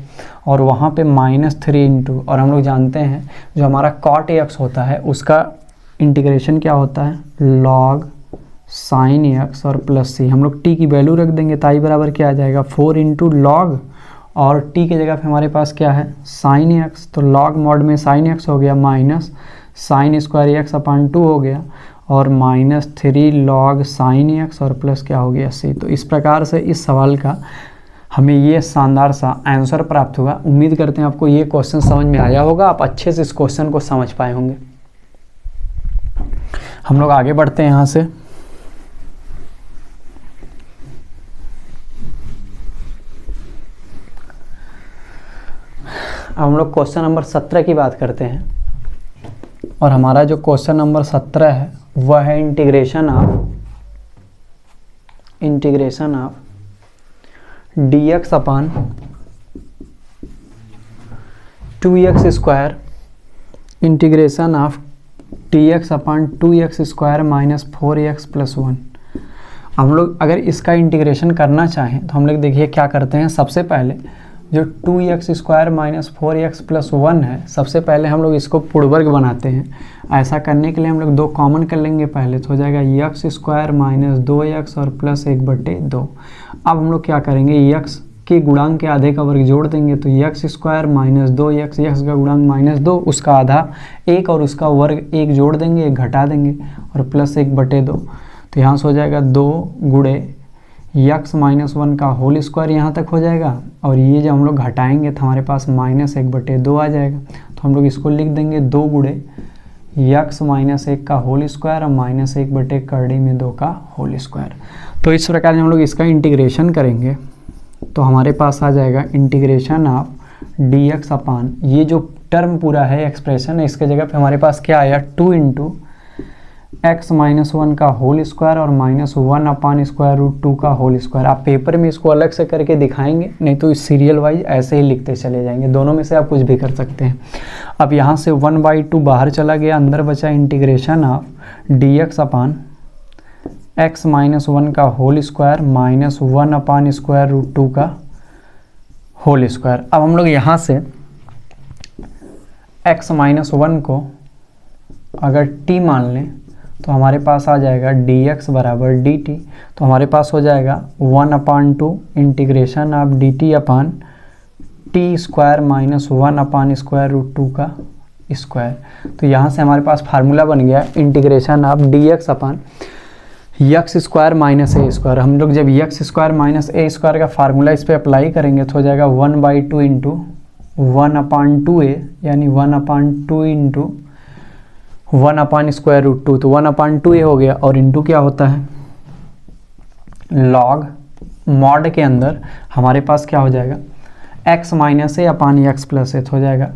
और वहाँ पे -3 इंटू, और हम लोग जानते हैं जो हमारा cot x होता है उसका इंटीग्रेशन क्या होता है log sin x और प्लस c, हम लोग t की वैल्यू रख देंगे तो i बराबर क्या आ जाएगा 4 इंटू लॉग और t के जगह पे हमारे पास क्या है sin x, तो log मॉड में sin x हो गया माइनस sin स्क्वायर x अपान 2 हो गया और -3 log sin x और प्लस क्या हो गया c। तो इस प्रकार से इस सवाल का हमें ये शानदार सा आंसर प्राप्त हुआ। उम्मीद करते हैं आपको ये क्वेश्चन समझ में आया होगा, आप अच्छे से इस क्वेश्चन को समझ पाए होंगे। हम लोग आगे बढ़ते हैं यहाँ से। अब हम लोग क्वेश्चन नंबर 17 की बात करते हैं और हमारा जो क्वेश्चन नंबर 17 है वह है integration of dx upon 2x square integration of dx upon 2x square minus 4x plus 1। हम लोग अगर इसका इंटीग्रेशन करना चाहें तो हम लोग देखिए क्या करते हैं, सबसे पहले जो 2x square minus 4x plus 1 है, सबसे पहले हम लोग इसको पूर्णवर्ग बनाते हैं। ऐसा करने के लिए हम लोग 2 कॉमन कर लेंगे पहले, तो हो जाएगा x स्क्वायर माइनस 2x और प्लस 1/2। अब हम लोग क्या करेंगे, x के गुणांक के आधे का वर्ग जोड़ देंगे, तो x square minus 2x, x का गुणांक -2, उसका आधा 1 और उसका वर्ग 1 जोड़ देंगे, 1 घटा देंगे और प्लस 1/2। तो यहाँ से हो जाएगा 2 गुणे x माइनस 1 का होल स्क्वायर यहाँ तक हो जाएगा और ये जब हम लोग घटाएंगे तो हमारे पास -1/2 आ जाएगा। तो हम लोग इसको लिख देंगे 2 गुणे x माइनस 1 का होल स्क्वायर और -1/2 का होल स्क्वायर। तो इस प्रकार हम लोग इसका इंटीग्रेशन करेंगे तो हमारे पास आ जाएगा इंटीग्रेशन ऑफ dx अपान, ये जो टर्म पूरा है एक्सप्रेशन है, इसके जगह पे हमारे पास क्या आया 2 इंटू x माइनस 1 का होल स्क्वायर और -1 अपान स्क्वायर रूट 2 का होल स्क्वायर। आप पेपर में इसको अलग से करके दिखाएंगे, नहीं तो इस सीरियल वाइज ऐसे ही लिखते चले जाएंगे, दोनों में से आप कुछ भी कर सकते हैं। अब यहाँ से 1/2 बाहर चला गया, अंदर बचा integration of dx upon x minus 1 का whole square -1 upon square root 2 का होल स्क्वायर। अब हम लोग यहाँ से x माइनस 1 को अगर t मान लें तो हमारे पास आ जाएगा dx बराबर dt, तो हमारे पास हो जाएगा 1/2 integration of dt upon t square minus 1 upon square root 2 का स्क्वायर। तो यहाँ से हमारे पास फार्मूला बन गया integration of dx upon x square minus a square. हम लोग जब x square minus a square का फार्मूला इस पर अप्लाई करेंगे तो हो जाएगा 1/2 इंटू 1/2a यानी 1/2 इंटू 1 अपान स्क्वायर रूट 2, तो 1/2a हो गया और इंटू क्या होता है लॉग मॉड के अंदर हमारे पास क्या हो जाएगा x माइनस ए अपान x प्लस ए, तो हो जाएगा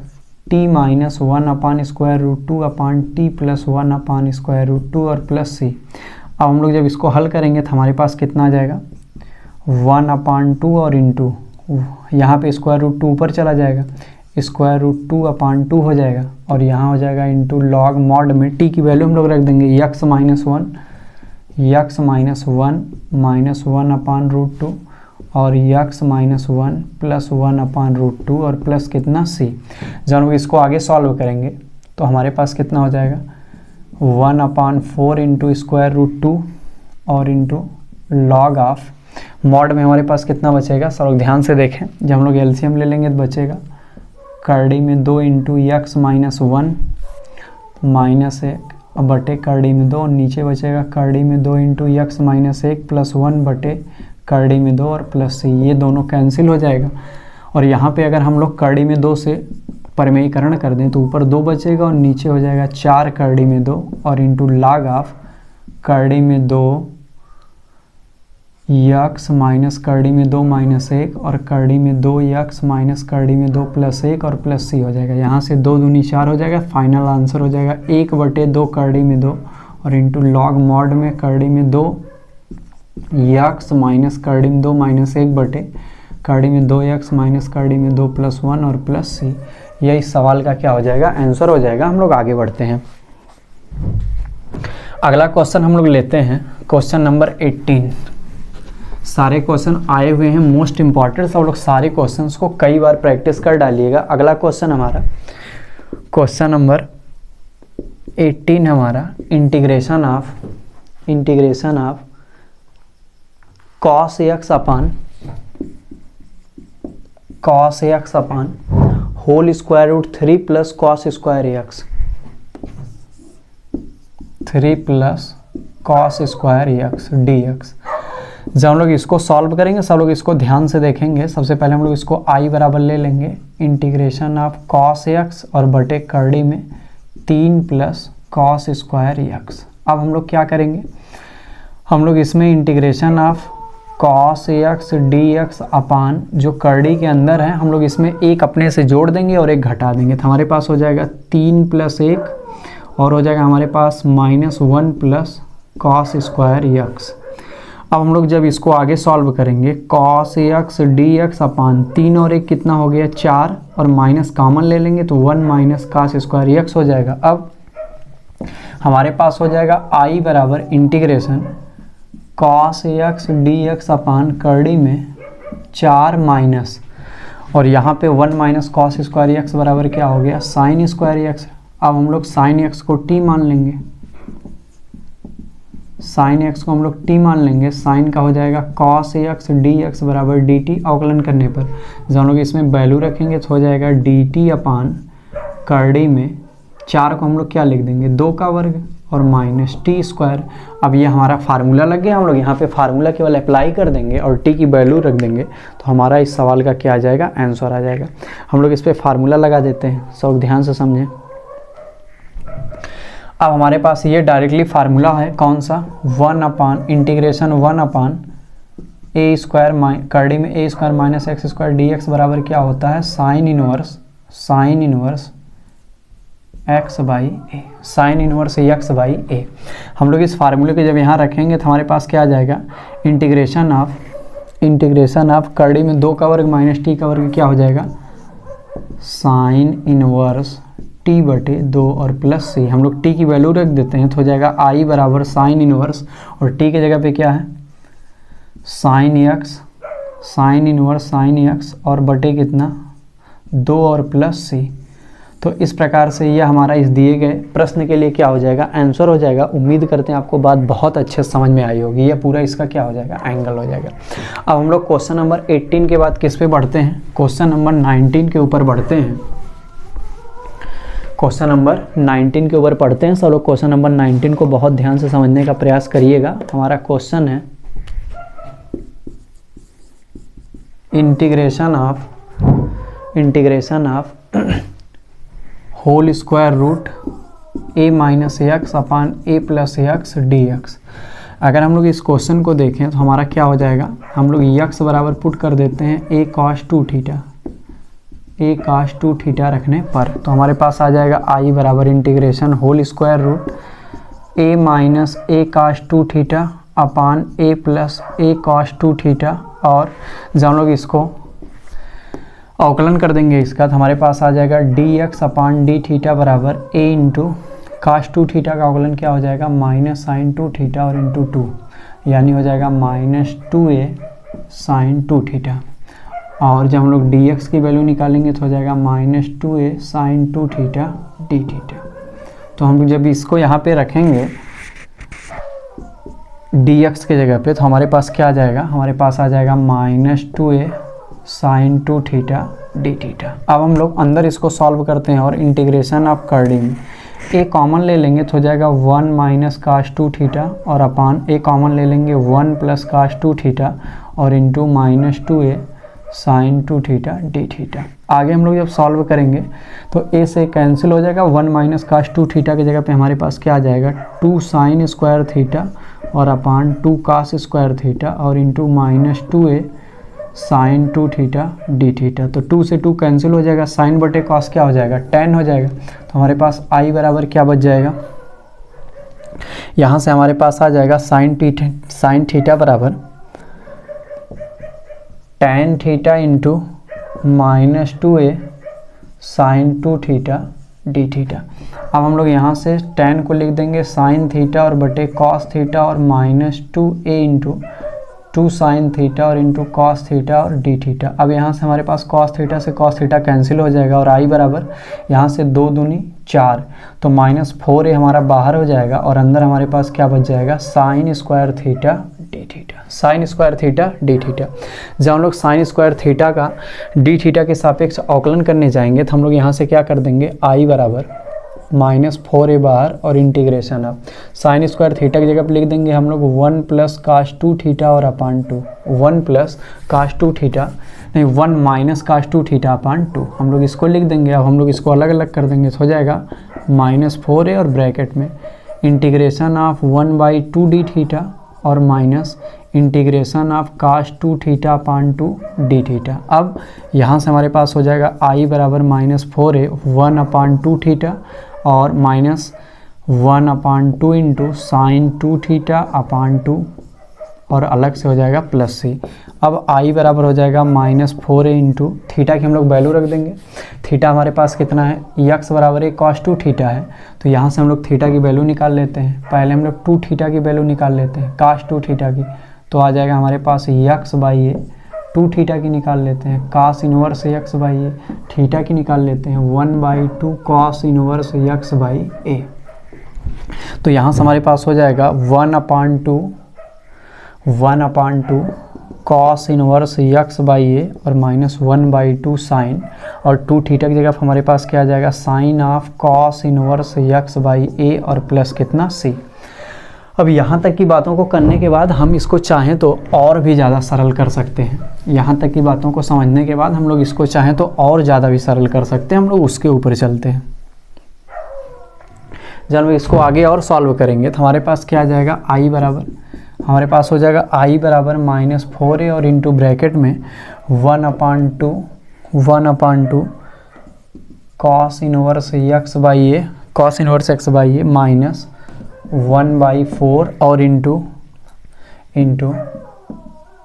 t minus 1 upon square root 2 अपान t plus 1 upon square root 2 और प्लस c। अब हम लोग जब इसको हल करेंगे तो हमारे पास कितना आ जाएगा 1/2 और इंटू यहाँ पे स्क्वायर रूट 2 ऊपर चला जाएगा, स्क्वायर रूट 2/2 हो जाएगा और यहाँ हो जाएगा इंटू लॉग मॉड में t की वैल्यू हम लोग रख देंगे x माइनस 1 अपान रूट 2 और x minus 1 plus 1 upon root 2 और प्लस कितना c। जब हम लोग इसको आगे सॉल्व करेंगे तो हमारे पास कितना हो जाएगा 1/4 इंटू स्क्वायर रूट 2 और इंटू लॉग ऑफ मॉड में हमारे पास कितना बचेगा, सब लोग ध्यान से देखें, जब हम लोग एलसीएम ले लेंगे तो बचेगा करड़ी में 2 इंटू यक्स माइनस 1 माइनस 1 बटे करड़ी में 2, नीचे बचेगा करड़ी में 2 इंटू यक्स माइनस 1 प्लस 1 बटे करड़ी में 2 और प्लस सी, ये दोनों कैंसिल हो जाएगा। और यहाँ पे अगर हम लोग करड़ी में 2 से परिमेयीकरण कर दें तो ऊपर 2 बचेगा और नीचे हो जाएगा 4 करड़ी में 2 और इंटू log ऑफ करड़ी में 2 यक्स माइनस करड़ी में 2 माइनस 1 और करड़ी में 2 यक्स माइनस करड़ी में 2 प्लस 1 और प्लस सी हो जाएगा। यहाँ से 2 दूनी 4 हो जाएगा, फाइनल आंसर हो जाएगा 1 बटे 2 करड़ी में 2 और इंटू लॉग मॉड में करड़ी में 2 यक्स माइनस करड़ी में 2 माइनस 1 बटे करड़ी में 2 यक्स माइनस करड़ी में 2 प्लस 1 और प्लस सी। यह इस सवाल का क्या हो जाएगा, आंसर हो जाएगा। हम लोग आगे बढ़ते हैं। अगला क्वेश्चन हम लोग लेते हैं, क्वेश्चन नंबर 18। सारे क्वेश्चन आए हुए हैं मोस्ट इंपॉर्टेंट, सब लोग सारे क्वेश्चंस को कई बार प्रैक्टिस कर डालिएगा। अगला क्वेश्चन हमारा क्वेश्चन नंबर 18 हमारा integration of cos x upon whole square root 3 plus cos square x 3 plus cos square x dx। जब हम लोग इसको सॉल्व करेंगे सब लोग इसको ध्यान से देखेंगे। सबसे पहले हम लोग इसको i बराबर ले लेंगे इंटीग्रेशन ऑफ cos x और बटे करड़ी में 3 प्लस cos स्क्वायर एक्स। अब हम लोग क्या करेंगे, हम लोग इसमें integration of cos x dx अपान जो करड़ी के अंदर है हम लोग इसमें एक अपने से जोड़ देंगे और एक घटा देंगे, तो हमारे पास हो जाएगा 3 प्लस 1 और हो जाएगा हमारे पास -1 प्लस cos स्क्वायर एक्स। अब हम लोग जब इसको आगे सॉल्व करेंगे cos x dx अपान 3 और 1 कितना हो गया 4 और माइनस कॉमन ले लेंगे तो 1 माइनस cos स्क्वायर एक्स हो जाएगा। अब हमारे पास हो जाएगा i बराबर इंटीग्रेशन cos x dx अपान करड़ी में 4 माइनस और यहाँ पे 1 माइनस cos स्क्वायर एक्स बराबर क्या हो गया sin स्क्वायर एक्स। अब हम लोग sin x को t मान लेंगे, sin x को हम लोग t मान लेंगे, sin का हो जाएगा cos x dx बराबर dt। अवकलन करने पर जब हम लोग इसमें वैल्यू रखेंगे तो हो जाएगा dt अपान करड़ी में 4 को हम लोग क्या लिख देंगे 2 का वर्ग और माइनस टी स्क्वायर। अब ये हमारा फार्मूला लग गया, हम लोग यहाँ पे फार्मूला केवल अप्लाई कर देंगे और टी की वैल्यू रख देंगे तो हमारा इस सवाल का क्या आ जाएगा आंसर आ जाएगा। हम लोग इस पर फार्मूला लगा देते हैं, सब ध्यान से समझें। अब हमारे पास ये डायरेक्टली फार्मूला है कौन सा 1 अपान इंटीग्रेशन 1 अपान ए स्क्वायर करड़ी में a square minus x square d x बराबर क्या होता है sine inverse x by a, sine inverse x by a. हम लोग इस फार्मूले को जब यहाँ रखेंगे तो हमारे पास क्या आ जाएगा इंटीग्रेशन ऑफ करड़ी में 2 का वर्ग माइनस टी का वर्ग क्या हो जाएगा साइन इनवर्स टी बटे 2 और प्लस सी। हम लोग टी की वैल्यू रख देते हैं तो हो जाएगा आई बराबर साइन इनवर्स और टी के जगह पे क्या है साइन इनवर्स साइन एक्स और बटे कितना 2 और प्लस सी। तो इस प्रकार से यह हमारा इस दिए गए प्रश्न के लिए क्या हो जाएगा आंसर हो जाएगा। उम्मीद करते हैं आपको बात बहुत अच्छे समझ में आई होगी। यह पूरा इसका क्या हो जाएगा एंगल हो जाएगा। अब हम लोग क्वेश्चन नंबर 18 के बाद किस पे बढ़ते हैं क्वेश्चन नंबर 19 के ऊपर बढ़ते हैं। क्वेश्चन नंबर 19 के ऊपर पढ़ते हैं। सब लोग क्वेश्चन नंबर 19 को बहुत ध्यान से समझने का प्रयास करिएगा। हमारा क्वेश्चन है integration of whole square root a minus x upon a plus x d x. अगर हम लोग इस क्वेश्चन को देखें तो हमारा क्या हो जाएगा हम लोग x बराबर पुट कर देते हैं a cos 2 थीटा रखने पर तो हमारे पास आ जाएगा i बराबर integration whole square root a minus a cos 2 theta upon a plus a cos 2 theta. और जब हम लोग इसको अवकलन कर देंगे इसका तो हमारे पास आ जाएगा dx अपान डी थीटा बराबर a इंटू काश 2 थीटा का अवकलन क्या हो जाएगा माइनस साइन 2 थीटा और इंटू 2 यानी हो जाएगा माइनस 2a साइन 2 थीटा। और जब हम लोग dx की वैल्यू निकालेंगे तो हो जाएगा minus 2a sine 2 theta d theta. तो हम जब इसको यहाँ पे रखेंगे dx के जगह पे तो हमारे पास क्या आ जाएगा हमारे पास आ जाएगा minus 2a sine 2 theta d theta. अब हम लोग अंदर इसको सॉल्व करते हैं और इंटीग्रेशन ऑफ कर डी में ए कॉमन ले लेंगे तो हो जाएगा 1 माइनस काश 2 थीटा और अपान ए कॉमन ले लेंगे 1 प्लस काश 2 थीटा और into minus 2a sine 2 theta d theta. आगे हम लोग जब सॉल्व करेंगे तो ए से कैंसिल हो जाएगा, 1 माइनस काश 2 थीटा की जगह पे हमारे पास क्या आ जाएगा 2 साइन स्क्वायर थीटा और अपान 2 कास स्क्वायर थीटा और into minus 2a sine 2 theta d theta. तो 2 से 2 कैंसिल हो जाएगा, साइन बटे कॉस क्या हो जाएगा tan हो जाएगा। तो हमारे पास i बराबर क्या बच जाएगा, यहाँ से हमारे पास आ जाएगा साइन थीटा बराबर tan theta into minus 2a sine 2 theta d theta. अब हम लोग यहाँ से tan को लिख देंगे साइन थीटा और बटे कॉस थीटा और minus 2a into 2 sine theta और इंटू कॉस थीटा और डी थीटा। अब यहाँ से हमारे पास कॉस थीटा से कॉस थीटा कैंसिल हो जाएगा और i बराबर यहाँ से 2 दूनी 4 तो माइनस 4a हमारा बाहर हो जाएगा और अंदर हमारे पास क्या बच जाएगा sign square theta d theta, sign square theta d theta. जब हम लोग साइन स्क्वायर थीटा का डी थीटा के सापेक्ष अवकलन करने जाएंगे तो हम लोग यहाँ से क्या कर देंगे i बराबर माइनस 4a बाहर और इंटीग्रेशन अब साइन स्क्वायर थीटा की जगह पर लिख देंगे हम लोग 1 प्लस काश 2 थीटा और अपान 2, 1 प्लस काश 2 थीटा नहीं 1 माइनस काश 2 थीटा अपान 2 हम लोग इसको लिख देंगे। अब हम लोग इसको अलग अलग कर देंगे तो हो जाएगा माइनस 4a और ब्रैकेट में इंटीग्रेशन ऑफ 1/2 डी थीटा और माइनस इंटीग्रेशन ऑफ काश 2 थीटा अपान 2 डी थीटा। अब यहाँ से हमारे पास हो जाएगा i बराबर माइनस 4a 1 अपान 2 थीटा और माइनस 1 अपान 2 इंटू साइन 2 थीटा अपान 2 और अलग से हो जाएगा प्लस c। अब i बराबर हो जाएगा माइनस 4a इंटू थीटा की हम लोग वैल्यू रख देंगे। थीटा हमारे पास कितना है, x बराबर कॉस 2 थीटा है तो यहाँ से हम लोग थीटा की वैल्यू निकाल लेते हैं। पहले हम लोग 2 थीटा की वैल्यू निकाल लेते हैं काश 2 थीटा की, तो आ जाएगा हमारे पास x बाई ए 2 थीटा की निकाल लेते हैं cos inverse x by a, theta की निकाल लेते हैं 1/2 cos inverse x by a. तो यहाँ से हमारे पास हो जाएगा 1/2 cos inverse x by a और माइनस 1/2 साइन और 2 थीटा की जगह हमारे पास क्या आ जाएगा sine of cos inverse x by a और प्लस कितना c। अब यहाँ तक की बातों को करने के बाद हम इसको चाहें तो और भी ज़्यादा सरल कर सकते हैं। यहाँ तक की बातों को समझने के बाद हम लोग इसको चाहें तो और ज़्यादा भी सरल कर सकते हैं। हम लोग उसके ऊपर चलते हैं। जब हम इसको आगे और सॉल्व करेंगे तो हमारे पास क्या आ जाएगा i बराबर हमारे पास हो जाएगा i बराबर माइनस 4a और इंटू ब्रैकेट में 1/2 cos inverse x by a cos inverse x by a minus 1/4 और into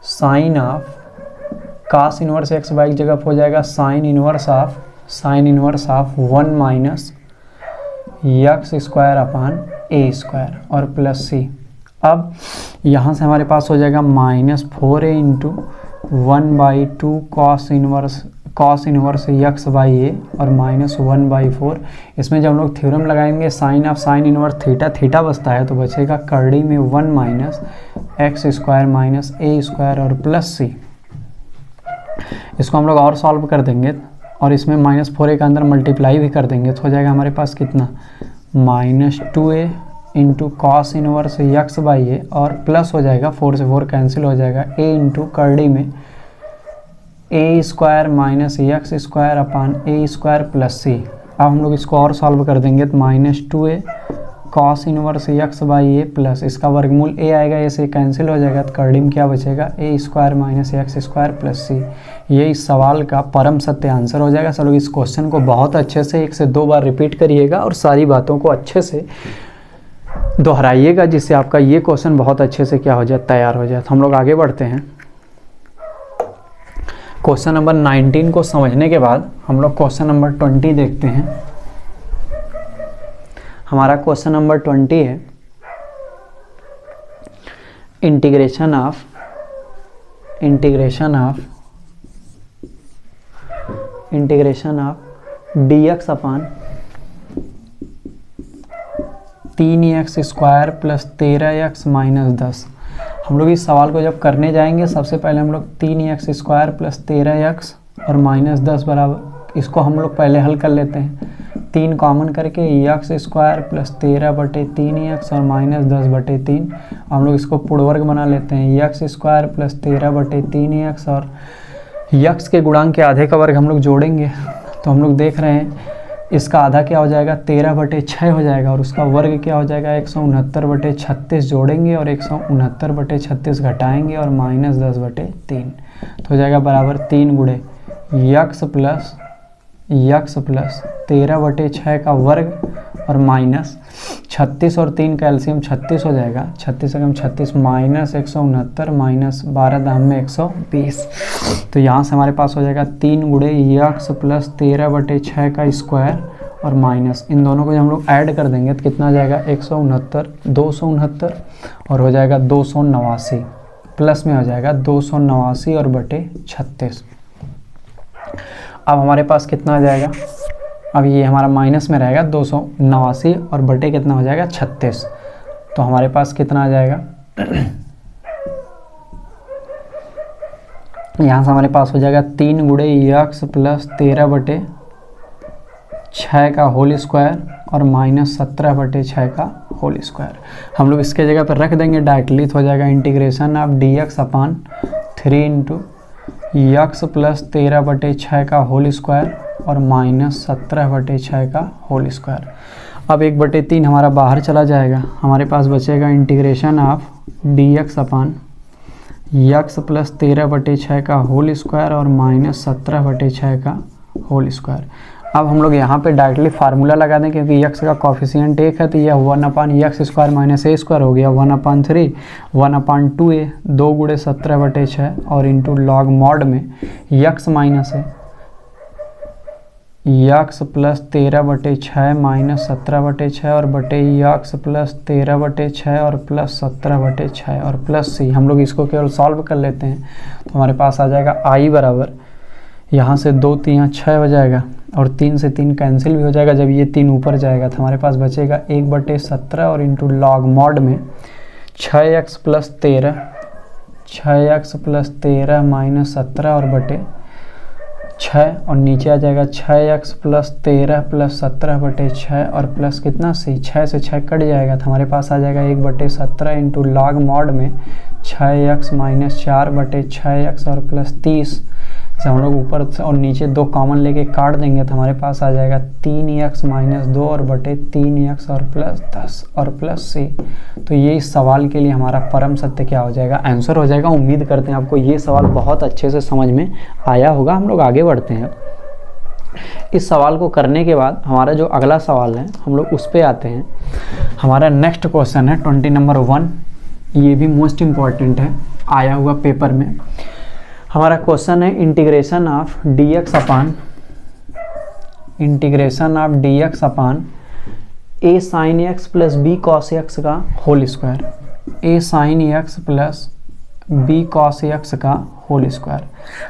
sine of cos inverse x by की जगह हो जाएगा sine inverse of 1 minus x square upon a square और plus c। अब यहाँ से हमारे पास हो जाएगा minus 4a into 1/2 cos inverse x by a और माइनस 1/4। इसमें जब हम लोग थ्योरम लगाएंगे sine of sine inverse theta बचता है तो बचेगा करड़ी में 1 माइनस x स्क्वायर माइनस ए स्क्वायर और प्लस c। इसको हम लोग और सॉल्व कर देंगे और इसमें माइनस 4a का अंदर मल्टीप्लाई भी कर देंगे तो हो जाएगा हमारे पास कितना minus 2a into cos inverse x by a और प्लस हो जाएगा 4 से 4 कैंसिल हो जाएगा a इंटू करड़ी में a square minus x square upon a square plus c। अब हम लोग इसको और सॉल्व कर देंगे तो minus 2a cos inverse x by A plus इसका वर्गमूल a आएगा, ए से कैंसिल हो जाएगा तो करड़ी में क्या बचेगा a square minus x square plus c। ये इस सवाल का परम सत्य आंसर हो जाएगा। सब लोग इस क्वेश्चन को बहुत अच्छे से 1 से 2 बार रिपीट करिएगा और सारी बातों को अच्छे से दोहराइएगा जिससे आपका ये क्वेश्चन बहुत अच्छे से क्या हो जाए तैयार हो जाए। तो हम लोग आगे बढ़ते हैं। क्वेश्चन नंबर 19 को समझने के बाद हम लोग क्वेश्चन नंबर 20 देखते हैं। हमारा क्वेश्चन नंबर 20 है integration of dx upon 3x square plus 13x minus 10। हम लोग इस सवाल को जब करने जाएंगे सबसे पहले हम लोग 3x स्क्वायर प्लस 13x और माइनस 10 बराबर, इसको हम लोग पहले हल कर लेते हैं। 3 कॉमन करके x स्क्वायर प्लस 13/3x और माइनस 10/3, हम लोग इसको पूर्णवर्ग बना लेते हैं। x स्क्वायर प्लस 13/3x और x के गुणांक के आधे का वर्ग हम लोग जोड़ेंगे तो हम लोग देख रहे हैं इसका आधा क्या हो जाएगा 13/6 हो जाएगा और उसका वर्ग क्या हो जाएगा 169/36 जोड़ेंगे और 169/36 घटाएंगे और माइनस 10/3 तो हो जाएगा बराबर 3 गुणे x प्लस 13/6 का वर्ग और माइनस 36 और 3 का एलसीएम 36 हो जाएगा। 36 से कम 36 माइनस 169 माइनस 12 दाम में 120, तो यहाँ से हमारे पास हो जाएगा 3 गुणे x प्लस 13/6 का स्क्वायर और माइनस, इन दोनों को जब हम लोग ऐड कर देंगे तो कितना आ जाएगा 269 और हो जाएगा 289, प्लस में हो जाएगा 289 और बटे 36। अब हमारे पास कितना आ जाएगा, अब ये हमारा माइनस में रहेगा 289 और बटे कितना हो जाएगा 36, तो हमारे पास कितना आ जाएगा यहाँ से हमारे पास हो जाएगा 3 गुणे x प्लस 13/6 का होल स्क्वायर और माइनस 17/6 का होल स्क्वायर। हम लोग इसके जगह पर रख देंगे डायरेक्टली तो हो जाएगा integration of dx upon 3 into x plus 13/6 का होल स्क्वायर और माइनस 17/6 का होल स्क्वायर। अब 1/3 हमारा बाहर चला जाएगा, हमारे पास बचेगा integration of dx upon x plus 13/6 का होल स्क्वायर और माइनस 17/6 का होल स्क्वायर। अब हम लोग यहाँ पे डायरेक्टली फार्मूला लगा दें क्योंकि x का कॉफिशिएंट 1 है तो यह 1/x square minus a square हो गया 1/3 1/2a 2 गुणे 17/6 और इंटू लॉग मॉड में x माइनस है x प्लस 13/6 माइनस 17/6 और बटे x प्लस 13/6 और प्लस 17/6 और प्लस c। हम लोग इसको केवल सॉल्व कर लेते हैं तो हमारे पास आ जाएगा i बराबर, यहाँ से 2 3 6 हो जाएगा और 3 से 3 कैंसिल भी हो जाएगा जब ये 3 ऊपर जाएगा तो हमारे पास बचेगा 1/17 और इंटू लॉग मॉड में 6x प्लस 13 माइनस 17 और बटे 6 और नीचे आ जाएगा 6x प्लस 13 प्लस 17/6 और प्लस कितना c, 6 से 6 कट जाएगा तो हमारे पास आ जाएगा 1/17 इंटू लॉग मॉड में 6x माइनस 4/6x और प्लस 30। जब हम लोग ऊपर और नीचे 2 कॉमन लेके काट देंगे तो हमारे पास आ जाएगा 3x माइनस 2 और बटे 3x और प्लस 10 और प्लस c। तो ये इस सवाल के लिए हमारा परम सत्य क्या हो जाएगा, आंसर हो जाएगा। उम्मीद करते हैं आपको ये सवाल बहुत अच्छे से समझ में आया होगा। हम लोग आगे बढ़ते हैं। इस सवाल को करने के बाद हमारा जो अगला सवाल है हम लोग उस पर आते हैं। हमारा नेक्स्ट क्वेश्चन है 20 नंबर 1, ये भी मोस्ट इम्पॉर्टेंट है, आया हुआ पेपर में। हमारा क्वेश्चन है integration of dx upon a sin x plus b cos x का whole square, a sin x plus b cos x का होल स्क्वायर।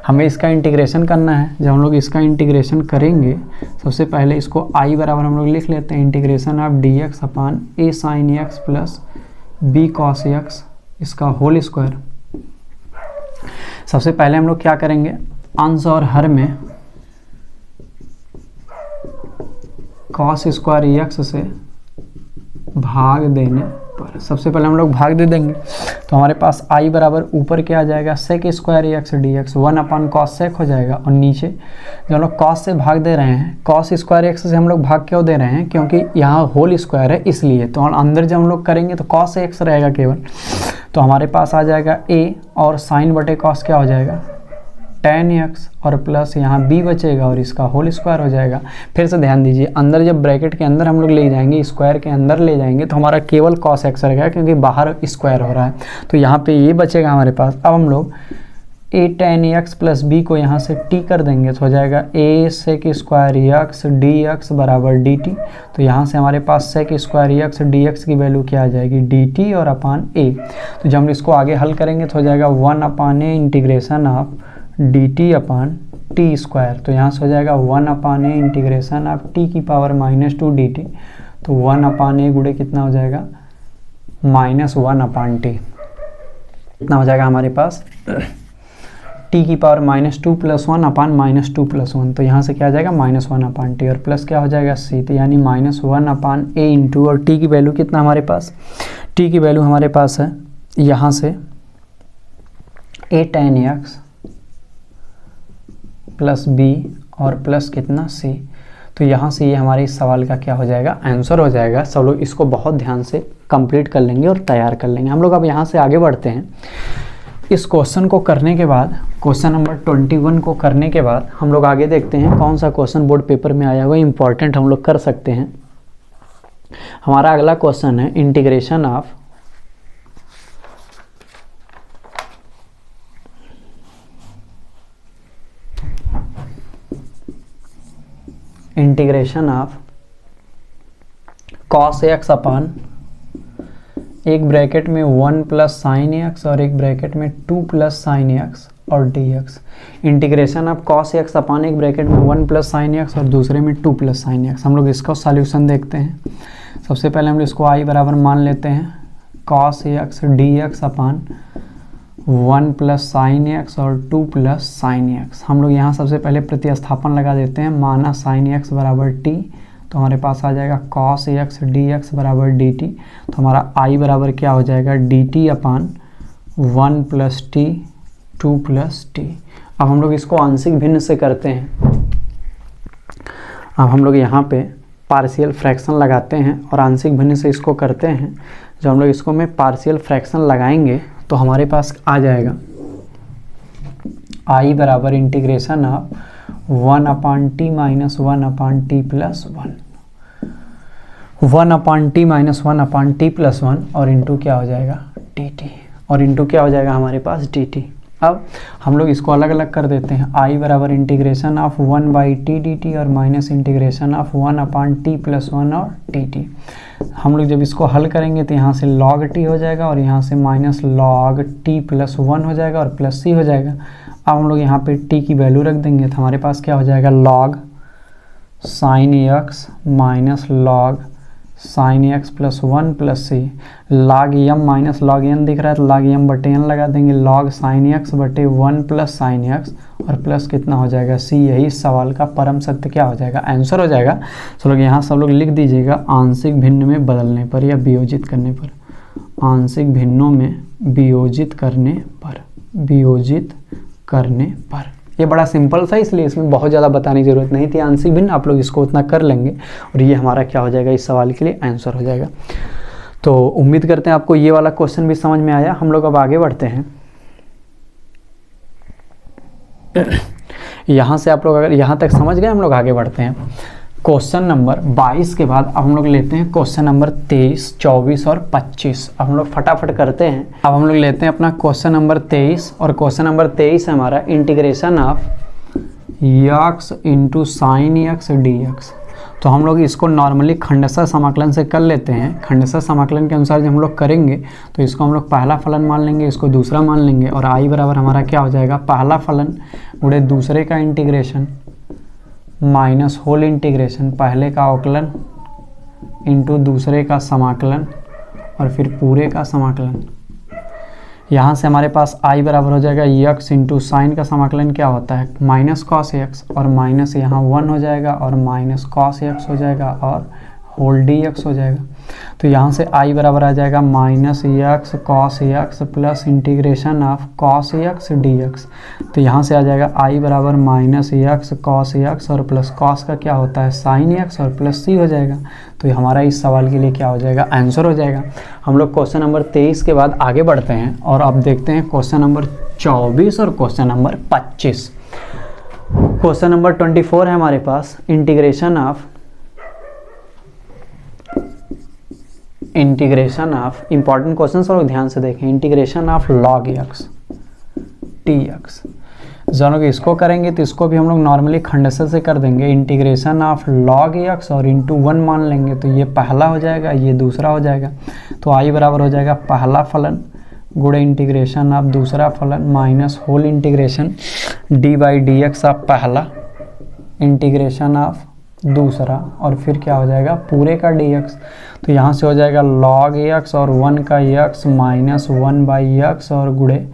हमें इसका इंटीग्रेशन करना है। जब हम लोग इसका इंटीग्रेशन करेंगे सबसे पहले इसको i बराबर हम लोग लिख लेते हैं integration of dx upon a sin x plus b cos x इसका होल स्क्वायर। सबसे पहले हम लोग क्या करेंगे, अंश और हर में cos स्क्वायर x से भाग देने पर सबसे पहले हम लोग भाग दे देंगे तो हमारे पास i बराबर ऊपर क्या आ जाएगा sec square x dx 1/cos sec हो जाएगा और नीचे जो हम लोग cos से भाग दे रहे हैं, cos स्क्वायर x से हम लोग भाग क्यों दे रहे हैं, क्योंकि यहाँ होल स्क्वायर है इसलिए। तो अंदर जब हम लोग करेंगे तो cos x रहेगा केवल, तो हमारे पास आ जाएगा a और साइन बटे cos क्या हो जाएगा tan x और प्लस यहाँ b बचेगा और इसका होल स्क्वायर हो जाएगा। फिर से ध्यान दीजिए, अंदर जब ब्रैकेट के अंदर हम लोग ले जाएंगे, स्क्वायर के अंदर ले जाएंगे तो हमारा केवल cos x रहेगा क्योंकि बाहर स्क्वायर हो रहा है, तो यहाँ पे ये बचेगा हमारे पास। अब हम लोग a tan x plus b को यहाँ से t कर देंगे तो हो जाएगा a sec square x dx बराबर dt। तो यहाँ से हमारे पास sec स्क्वायर x dx की वैल्यू क्या आ जाएगी dt और अपान a। तो जब हम इसको आगे हल करेंगे तो हो जाएगा 1/a integration of dt upon T square. तो यहाँ से हो जाएगा 1/a इंटीग्रेशन ऑफ t की पावर -2 dt। तो 1/a गुणे कितना हो जाएगा -1/t। कितना हो जाएगा हमारे पास t की पावर -2 + 1 अपान -2 + 1, तो यहाँ से क्या आ जाएगा -1 अपान टी, और प्लस क्या हो जाएगा c, तो यानी -1 अपान a इंटू, और t की वैल्यू कितना हमारे पास, t की वैल्यू हमारे पास है यहाँ से a tan x plus b और प्लस कितना c, तो यहाँ से ये हमारे इस सवाल का क्या हो जाएगा, आंसर हो जाएगा। सब लोग इसको बहुत ध्यान से कंप्लीट कर लेंगे और तैयार कर लेंगे। हम लोग अब यहाँ से आगे बढ़ते हैं। इस क्वेश्चन को करने के बाद, क्वेश्चन नंबर 21 को करने के बाद हम लोग आगे देखते हैं कौन सा क्वेश्चन बोर्ड पेपर में आया हुआ इंपॉर्टेंट हम लोग कर सकते हैं। हमारा अगला क्वेश्चन है इंटीग्रेशन ऑफ cos x अपान एक ब्रैकेट में 1 + sin x और एक ब्रैकेट में 2 + sin x और dx। Integration of cos x अपान एक ब्रैकेट में 1 + sin x और दूसरे में 2 + sin x। हम लोग इसका सॉल्यूशन देखते हैं। सबसे पहले हम इसको i बराबर मान लेते हैं cos x dx अपान 1 + sin x और 2 + sin x। हम लोग यहाँ सबसे पहले प्रतिस्थापन लगा देते हैं, माना sin x बराबर t, तो हमारे पास आ जाएगा cos x dx बराबर dt, तो हमारा i बराबर क्या हो जाएगा dt अपान 1 + t 2 + t। अब हम लोग इसको आंशिक भिन्न से करते हैं। अब हम लोग यहाँ पे पार्शियल फ्रैक्शन लगाते हैं और आंशिक भिन्न से इसको करते हैं। जब हम लोग इसको में पार्शियल फ्रैक्शन लगाएंगे तो हमारे पास आ जाएगा i बराबर integration of 1 upon t minus 1 upon t plus 1, 1 upon t minus 1 upon t plus 1 और इंटू क्या हो जाएगा dt, और इंटू क्या हो जाएगा हमारे पास dt। अब हम लोग इसको अलग अलग कर देते हैं। i बराबर इंटीग्रेशन ऑफ 1/t dt और minus integration of 1 upon t plus 1 और dt। हम लोग जब इसको हल करेंगे तो यहाँ से log t हो जाएगा और यहाँ से माइनस log t प्लस 1 हो जाएगा और प्लस c हो जाएगा। अब हम लोग यहाँ पे t की वैल्यू रख देंगे तो हमारे पास क्या हो जाएगा log sin x minus log sin x plus 1 plus c, log m minus log n दिख रहा है तो log m बटे n लगा देंगे, log sin x बटे 1 प्लस sin x और प्लस कितना हो जाएगा c। यही इस सवाल का परम सत्य क्या हो जाएगा, आंसर हो जाएगा। तो लोग यहाँ सब लोग लिख दीजिएगा आंशिक भिन्न में बदलने पर या वियोजित करने पर, आंशिक भिन्नों में वियोजित करने पर, वियोजित करने पर। ये बड़ा सिंपल सा, इसलिए इसमें बहुत ज़्यादा बताने की ज़रूरत नहीं थी। आंशिक भिन्न आप लोग इसको उतना कर लेंगे और ये हमारा क्या हो जाएगा, इस सवाल के लिए आंसर हो जाएगा। तो उम्मीद करते हैं आपको ये वाला क्वेश्चन भी समझ में आया। हम लोग अब आगे बढ़ते हैं। यहाँ से आप लोग अगर यहाँ तक समझ गए, हम लोग आगे बढ़ते हैं। क्वेश्चन नंबर 22 के बाद अब हम लोग लेते हैं क्वेश्चन नंबर 23, 24 और 25। अब हम लोग फटाफट करते हैं। अब हम लोग लेते हैं अपना क्वेश्चन नंबर 23, और क्वेश्चन नंबर 23 है हमारा integration of x into sine x dx। तो हम लोग इसको नॉर्मली खंडशः समाकलन से कर लेते हैं। खंडशः समाकलन के अनुसार जब हम लोग करेंगे तो इसको हम लोग पहला फलन मान लेंगे, इसको दूसरा मान लेंगे, और i बराबर हमारा क्या हो जाएगा पहला फलन गुणे दूसरे का इंटीग्रेशन माइनस होल इंटीग्रेशन, पहले का अवकलन इंटू दूसरे का समाकलन और फिर पूरे का समाकलन। यहाँ से हमारे पास i बराबर हो जाएगा x इंटू साइन का समाकलन क्या होता है माइनस कॉस x, और माइनस यहाँ 1 हो जाएगा और माइनस कॉस x हो जाएगा और होल dx हो जाएगा। तो यहाँ से i बराबर आ जाएगा minus x cos x plus integration of cos x dx। तो यहाँ से आ जाएगा i बराबर माइनस x कॉस x और प्लस कॉस का क्या होता है साइन x और प्लस c हो जाएगा। तो ये हमारा इस सवाल के लिए क्या हो जाएगा आंसर हो जाएगा। हम लोग क्वेश्चन नंबर 23 के बाद आगे बढ़ते हैं और अब देखते हैं क्वेश्चन नंबर 24 और क्वेश्चन नंबर 25। क्वेश्चन नंबर 24 है हमारे पास इंटीग्रेशन ऑफ इंपॉर्टेंट क्वेश्चन और ध्यान से देखें। Integration of log x dx। जब लोग इसको करेंगे तो इसको भी हम लोग नॉर्मली खंडशः से कर देंगे। इंटीग्रेशन ऑफ log x और इंटू 1 मान लेंगे तो ये पहला हो जाएगा, ये दूसरा हो जाएगा। तो i बराबर हो जाएगा पहला फलन गुणे इंटीग्रेशन ऑफ दूसरा फलन minus whole integration d/dx of पहला इंटीग्रेशन ऑफ दूसरा, और फिर क्या हो जाएगा पूरे का dx। तो यहाँ से हो जाएगा log x और 1 का x माइनस 1/x और गुणे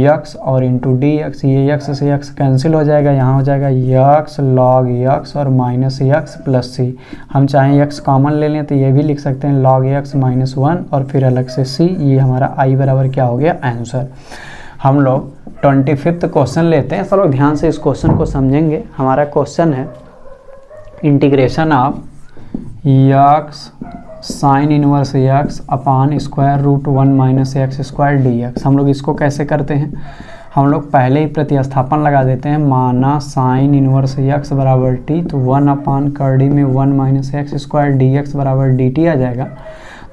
x और इंटू dx। ये x से x कैंसिल हो जाएगा, यहाँ हो जाएगा x log x और माइनस x प्लस c। हम चाहें x कॉमन ले लें तो ये भी लिख सकते हैं log x माइनस 1 और फिर अलग से c। ये हमारा i बराबर क्या हो गया आंसर। हम लोग 25वां क्वेश्चन लेते हैं। सब लोग ध्यान से इस क्वेश्चन को समझेंगे। हमारा क्वेश्चन है integration of x sine inverse x upon square root 1 minus x square dx। हम लोग इसको कैसे करते हैं, हम लोग पहले ही प्रतिस्थापन लगा देते हैं। माना साइन इनवर्स x बराबर t, तो 1 अपान कर्डी में 1 माइनस एक्स स्क्वायर dx बराबर dt आ जाएगा।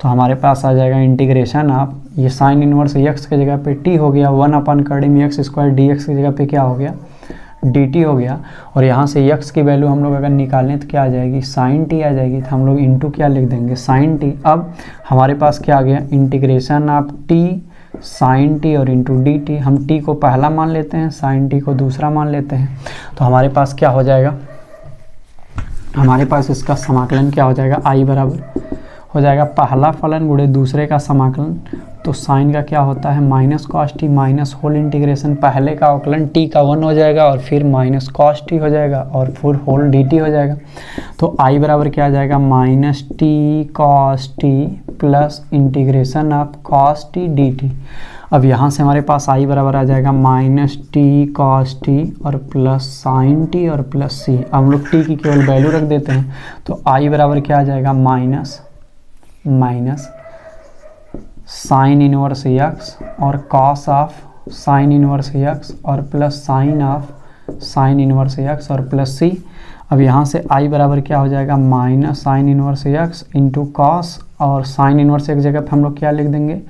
तो हमारे पास आ जाएगा इंटीग्रेशन ऑफ, ये साइन इनवर्स x की जगह पे t हो गया, 1 अपान कर्डी में एक्स स्क्वायर dx की जगह पे क्या हो गया dt हो गया। और यहाँ से x की वैल्यू हम लोग अगर निकालें तो क्या आ जाएगी साइन t आ जाएगी। तो हम लोग इंटू क्या लिख देंगे साइन t। अब हमारे पास क्या आ गया integration of t sine t और इंटू dt। हम t को पहला मान लेते हैं, साइन t को दूसरा मान लेते हैं। तो हमारे पास क्या हो जाएगा, हमारे पास इसका समाकलन क्या हो जाएगा i बराबर हो जाएगा पहला फलन गुणे दूसरे का समाकलन। तो साइन का क्या होता है minus cos t minus whole integration, पहले का अवकलन t का 1 हो जाएगा और फिर माइनस कॉस टी हो जाएगा और फिर होल dt हो जाएगा। तो i बराबर क्या आ जाएगा minus T cos T plus integration of cos T dt। अब यहाँ से हमारे पास i बराबर आ जाएगा माइनस टी कॉस टी और प्लस साइन टी और प्लस c। हम लोग t की केवल वैल्यू रख देते हैं। तो i बराबर क्या आ जाएगा माइनस साइन इनवर्स x और cos of sine inverse x और plus sine of sine inverse x और प्लस c। अब यहाँ से i बराबर क्या हो जाएगा minus sign inverse x into cos, और साइन इनवर्स एक जगह पर हम लोग क्या लिख देंगे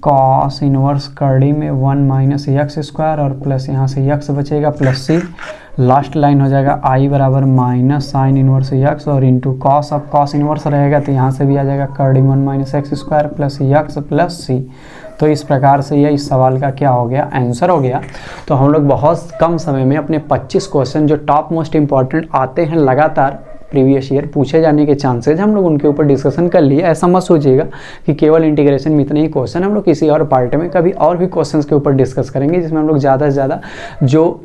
कॉस इनवर्स कर्डी में 1 माइनस एक्स स्क्वायर और प्लस यहाँ से x बचेगा प्लस c। लास्ट लाइन हो जाएगा i बराबर माइनस साइन इनवर्स x और इंटू कॉस। अब कॉस इनवर्स रहेगा तो यहाँ से भी आ जाएगा curdy 1 minus x square plus x plus c। तो इस प्रकार से ये इस सवाल का क्या हो गया आंसर हो गया। तो हम लोग बहुत कम समय में अपने 25 क्वेश्चन जो टॉप मोस्ट इंपॉर्टेंट आते हैं लगातार प्रीवियस ईयर पूछे जाने के चांसेज हम लोग उनके ऊपर डिस्कशन कर लिए। ऐसा मत सोचिएगा कि केवल इंटीग्रेशन में इतने ही क्वेश्चन, हम लोग किसी और पार्ट में कभी और भी क्वेश्चंस के ऊपर डिस्कस करेंगे जिसमें हम लोग ज़्यादा से ज़्यादा जो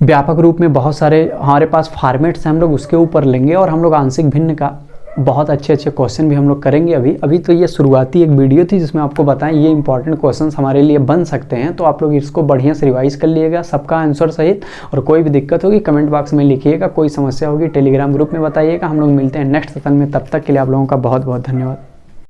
व्यापक रूप में बहुत सारे हमारे पास फॉर्मेट्स हैं हम लोग उसके ऊपर लेंगे और हम लोग आंशिक भिन्न का बहुत अच्छे क्वेश्चन भी हम लोग करेंगे। अभी तो ये शुरुआती एक वीडियो थी जिसमें आपको बताएं ये इंपॉर्टेंट क्वेश्चंस हमारे लिए बन सकते हैं। तो आप लोग इसको बढ़िया से रिवाइज कर लिएगा सबका आंसर सहित, और कोई भी दिक्कत होगी कमेंट बॉक्स में लिखिएगा, कोई समस्या होगी टेलीग्राम ग्रुप में बताइएगा। हम लोग मिलते हैं नेक्स्ट सेशन में, तब तक के लिए आप लोगों का बहुत बहुत धन्यवाद।